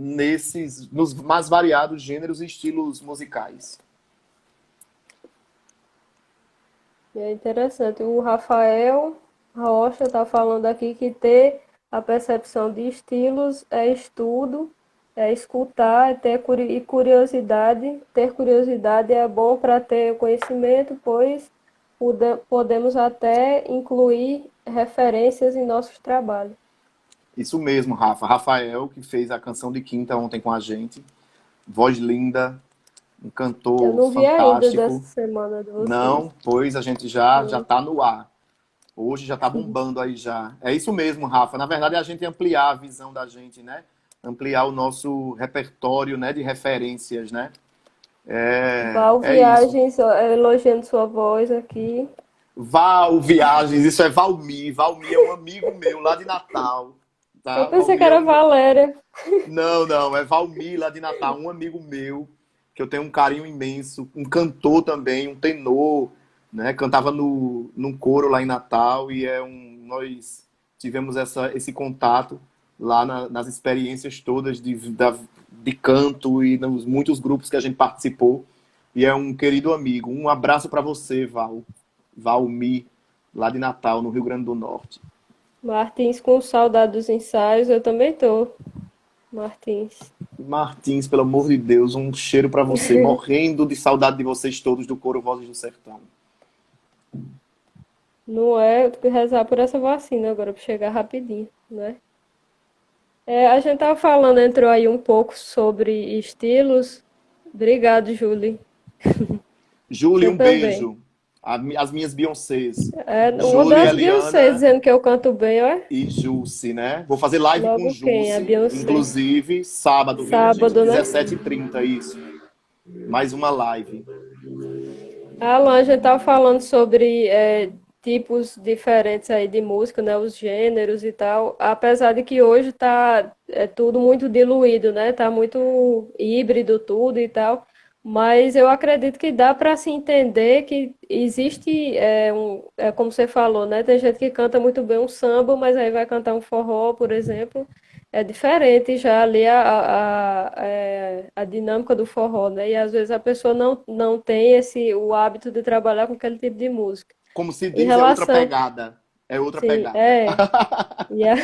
nos mais variados gêneros e estilos musicais. É interessante. O Rafael Rocha está falando aqui que ter a percepção de estilos é estudo, é escutar, é ter curiosidade. Ter curiosidade é bom para ter conhecimento, pois podemos até incluir referências em nossos trabalhos. Isso mesmo, Rafa. Rafael, que fez a canção de quinta ontem com a gente. Voz linda, um Eu cantor não vi ainda dessa fantástico. semana de vocês. Não, pois a gente já tá no ar. Hoje já tá bombando aí já. É isso mesmo, Rafa. Na verdade, é a gente ampliar a visão da gente, né? Ampliar o nosso repertório, né, de referências, né? Val É isso. Viagens, elogiando sua voz aqui. Val Viagens, isso é Valmir. Valmir é um amigo meu lá de Natal, Eu tá? pensei que Valmir é era um... Valéria. Não, não, é Valmir lá de Natal, um amigo meu, que eu tenho um carinho imenso, um cantor também, um tenor, né? Cantava num coro lá em Natal e nós tivemos esse contato lá nas experiências todas de canto e nos muitos grupos que a gente participou. E é um querido amigo. Um abraço para você, Valmir, lá de Natal, no Rio Grande do Norte. Martins com saudade dos ensaios, eu também tô. Martins. Martins, pelo amor de Deus, um cheiro para você. Morrendo de saudade de vocês todos do coro Vozes do Sertão. Não é? Eu tenho que rezar por essa vacina agora para chegar rapidinho, né? A gente tava falando, entrou aí um pouco sobre estilos. Obrigado, Julie. Júlia, Você um também. beijo. As minhas Beyoncés. Uma Júlia, das Beyoncé Eliana dizendo que eu canto bem, ó. e Jussi, né? Vou fazer live com Logo quem? A Jussi, Beyoncé. inclusive, sábado, viu, minha gente? Sábado, né? 17h30, isso. Mais uma live. Alan, a gente tava falando sobre tipos diferentes aí de música, né? Os gêneros e tal. Apesar de que hoje tá tudo muito diluído, né? Tá muito híbrido tudo e tal. Mas eu acredito que dá para se entender que existe como você falou, né? Tem gente que canta muito bem um samba, mas aí vai cantar um forró, por exemplo. É diferente já ali a dinâmica do forró, né? E às vezes a pessoa não tem o hábito de trabalhar com aquele tipo de música. Como se Em diz, é outra relação, pegada. É outra sim, pegada. E, a-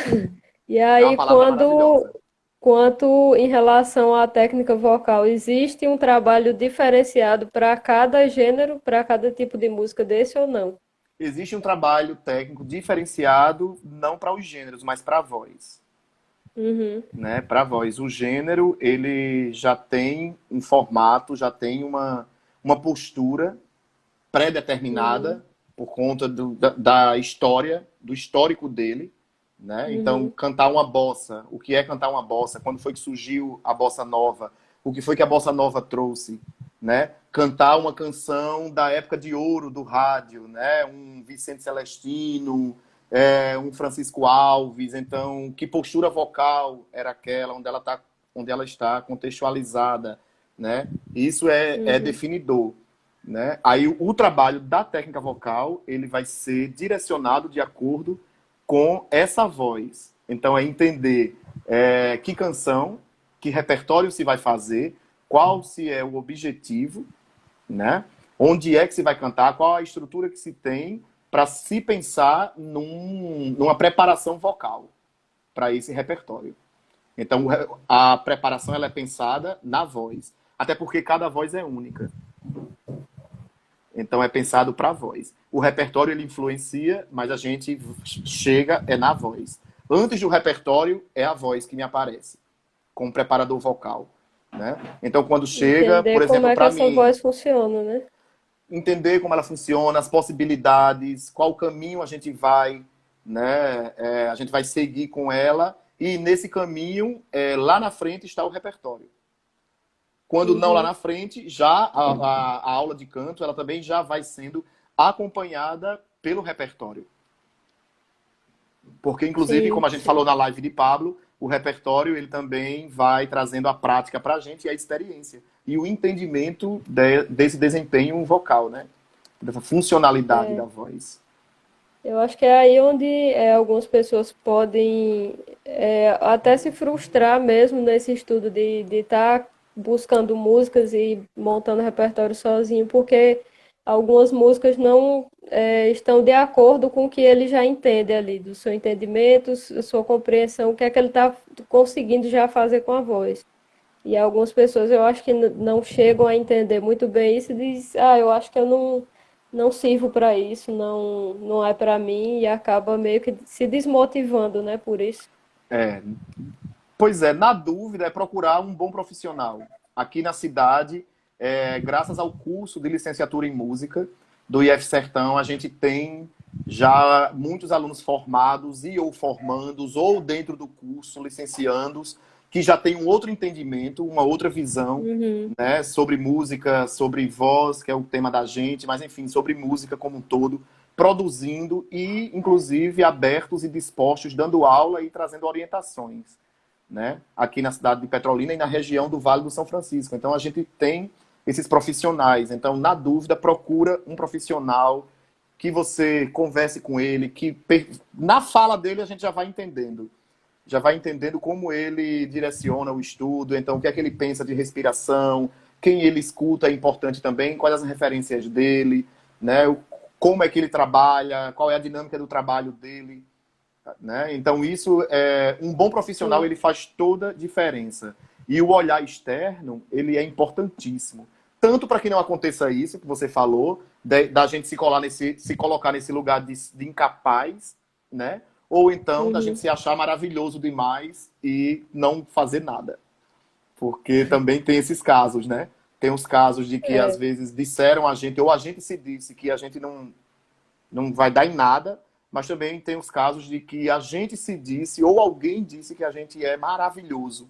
e É uma aí palavra maravilhosa. quanto em relação à técnica vocal, existe um trabalho diferenciado para cada gênero, para cada tipo de música desse ou não? Existe um trabalho técnico diferenciado, não para os gêneros, mas para a voz. Uhum, Né? Para a voz. O gênero, ele já tem um formato, já tem uma postura uhum, pré-determinada por conta da história, do histórico dele. Né? Então, uhum, cantar uma bossa, o que é cantar uma bossa? Quando foi que surgiu a bossa nova? O que foi que a bossa nova trouxe? Né? Cantar uma canção da época de ouro do rádio, né? Um Vicente Celestino, um Francisco Alves, então que postura vocal era aquela, onde ela está contextualizada, né? Isso é Uhum. definidor, né? Aí o trabalho da técnica vocal, ele vai ser direcionado de acordo com essa voz. Então é entender que canção, que repertório se vai fazer, qual se é o objetivo, né? Onde é que se vai cantar, qual a estrutura que se tem para se pensar numa preparação vocal para esse repertório. Então, a preparação ela é pensada na voz. Até porque cada voz é única. Então, é pensado para a voz. O repertório ele influencia, mas a gente chega na voz. Antes do repertório, é a voz que me aparece, com o preparador vocal. Né? Então, quando chega, Entender por como exemplo, é que para essa mim, voz funciona, né? entender como ela funciona, as possibilidades, qual caminho a gente vai, né? A gente vai seguir com ela e nesse caminho, lá na frente está o repertório. Quando não lá Uhum. na frente, já a aula de canto, ela também já vai sendo acompanhada pelo repertório. Porque, inclusive, como Sim, a gente falou sim. na live de Pablo, o repertório ele também vai trazendo a prática para a gente e a experiência. E o entendimento desse desempenho vocal, né? Dessa funcionalidade da É. voz. Eu acho que é aí onde algumas pessoas podem até se frustrar mesmo nesse estudo de estar buscando músicas e montando repertório sozinho, porque algumas músicas não estão de acordo com o que ele já entende ali, do seu entendimento, sua compreensão, o que é que ele está conseguindo já fazer com a voz. E algumas pessoas eu acho que não chegam a entender muito bem isso e diz, eu acho que eu não sirvo para isso, não é para mim e acaba meio que se desmotivando, né, por isso. É, pois é, na dúvida é procurar um bom profissional. Aqui na cidade, graças ao curso de licenciatura em música do IF Sertão, a gente tem já muitos alunos formados e ou formandos, ou dentro do curso, licenciandos, que já têm um outro entendimento, uma outra visão, Uhum, né, sobre música, sobre voz, que é o tema da gente, mas enfim, sobre música como um todo, produzindo e, inclusive, abertos e dispostos, dando aula e trazendo orientações, né? Aqui na cidade de Petrolina e na região do Vale do São Francisco. Então, a gente tem esses profissionais. Então, na dúvida, procura um profissional que você converse com ele, que na fala dele a gente já vai entendendo como ele direciona o estudo, então o que é que ele pensa de respiração, quem ele escuta é importante também, quais as referências dele, né? Como é que ele trabalha, qual é a dinâmica do trabalho dele, né? Então isso um bom profissional sim. ele faz toda a diferença. E o olhar externo, ele é importantíssimo. Tanto para que não aconteça isso que você falou, da gente se colocar nesse lugar de incapaz, né? Ou então da gente Uhum. se achar maravilhoso demais e não fazer nada. Porque também tem esses casos, né? Tem os casos de que às É, vezes disseram a gente, ou a gente se disse que a gente não vai dar em nada, mas também tem os casos de que a gente se disse, ou alguém disse que a gente é maravilhoso,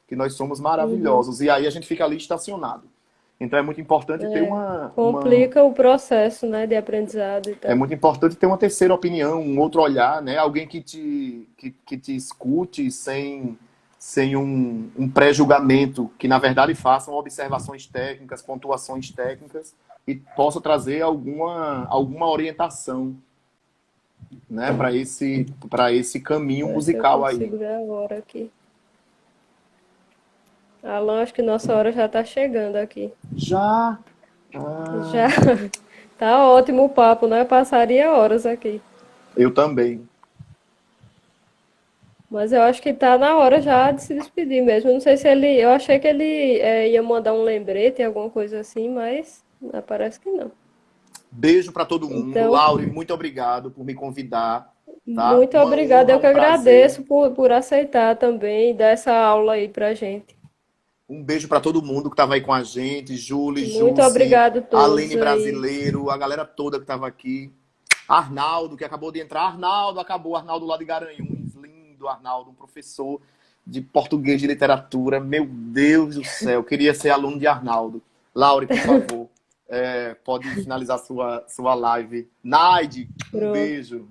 que nós somos uhum. maravilhosos, e aí a gente fica ali estacionado. Então é muito importante ter Complica o processo, né, de aprendizado e é tal. muito importante ter uma terceira opinião, um outro olhar, né? Alguém que te escute sem um pré-julgamento, que na verdade façam observações técnicas, pontuações técnicas e possa trazer alguma orientação, né, para esse caminho Ver se eu musical aí. consigo ver agora aqui. Alan, acho que nossa hora já tá chegando aqui. Já. Já Ah, tá ótimo o papo, né? Passaria horas aqui. eu também. Mas eu acho que tá na hora já de se despedir mesmo. Eu não sei se ele. Eu achei que ele ia mandar um lembrete, alguma coisa assim, mas parece que não. Beijo para todo mundo. Então, Laure, muito obrigado por me convidar, tá? muito Uma obrigada. honra, Eu que um prazer. agradeço por aceitar também e dar essa aula aí pra gente. Um beijo para todo mundo que estava aí com a gente, Julie, Muito Jussi, obrigado a todos Aline aí. Brasileiro, a galera toda que estava aqui. Arnaldo, que acabou de entrar. Arnaldo, acabou. Arnaldo lá de Garanhuns. Lindo, Arnaldo, um professor de português de literatura. Meu Deus do céu, queria ser aluno de Arnaldo. Laure, por favor, pode finalizar sua live. Naide, um Pronto. beijo.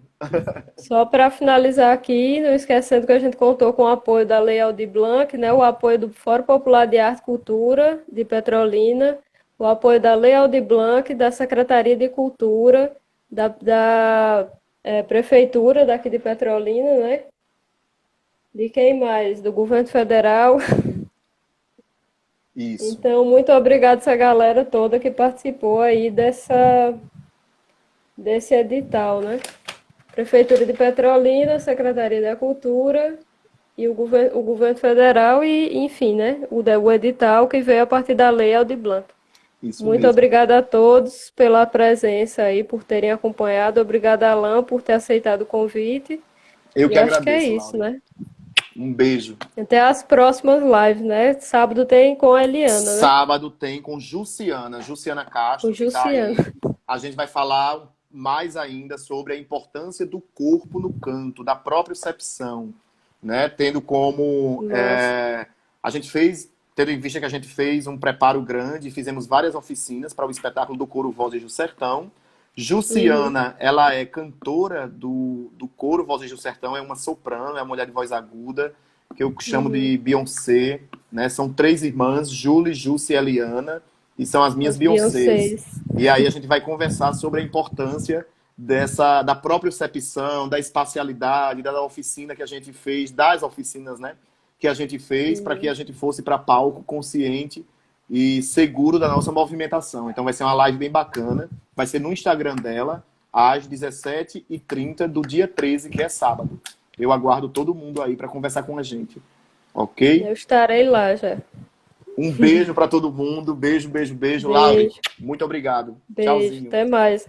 Só para finalizar aqui, não esquecendo que a gente contou com o apoio da Lei Aldir Blanc, né, o apoio do Fórum Popular de Arte e Cultura de Petrolina, o apoio da Lei Aldir Blanc, da Secretaria de Cultura, da Prefeitura daqui de Petrolina, né? De quem mais? Do Governo Federal. Isso. Então, muito obrigado essa galera toda que participou aí desse edital, né? Prefeitura de Petrolina, Secretaria da Cultura e o governo federal e, enfim, né? O edital que veio a partir da Lei Aldir Blanc. Isso Muito mesmo. obrigada a todos pela presença aí, por terem acompanhado. Obrigada, Alan, por ter aceitado o convite. Eu E que acho que é agradeço, isso, Laura. né? Um beijo. Até as próximas lives, né? Sábado tem com a Eliana, né? Sábado tem com Jussiana Com Castro, que está Jussiana. aí. A gente vai falar mais ainda sobre a importância do corpo no canto, da propriocepção, né? Tendo como Nossa. a gente fez, tendo em vista que a gente fez um preparo grande, fizemos várias oficinas para o espetáculo do Coro Vozes do Sertão. Uhum, Jussiana, ela é cantora do Coro Vozes do Sertão, é uma soprano, é uma mulher de voz aguda, que eu chamo uhum. de Beyoncé, né? São três irmãs, Julie, Jussi e Eliana, e são as minhas As Beyoncés. Beyoncés. E aí a gente vai conversar sobre a importância da propriocepção, da espacialidade, da oficina que a gente fez, das oficinas, né? Que a gente fez para que a gente fosse para palco consciente e seguro da nossa movimentação. Então vai ser uma live bem bacana. Vai ser no Instagram dela, às 17h30 do dia 13, que é sábado. Eu aguardo todo mundo aí para conversar com a gente. Ok? Eu estarei lá já. Um beijo para todo mundo. Beijo, beijo, beijo. Laure, Beijo, muito obrigado. beijo. Tchauzinho. Até mais.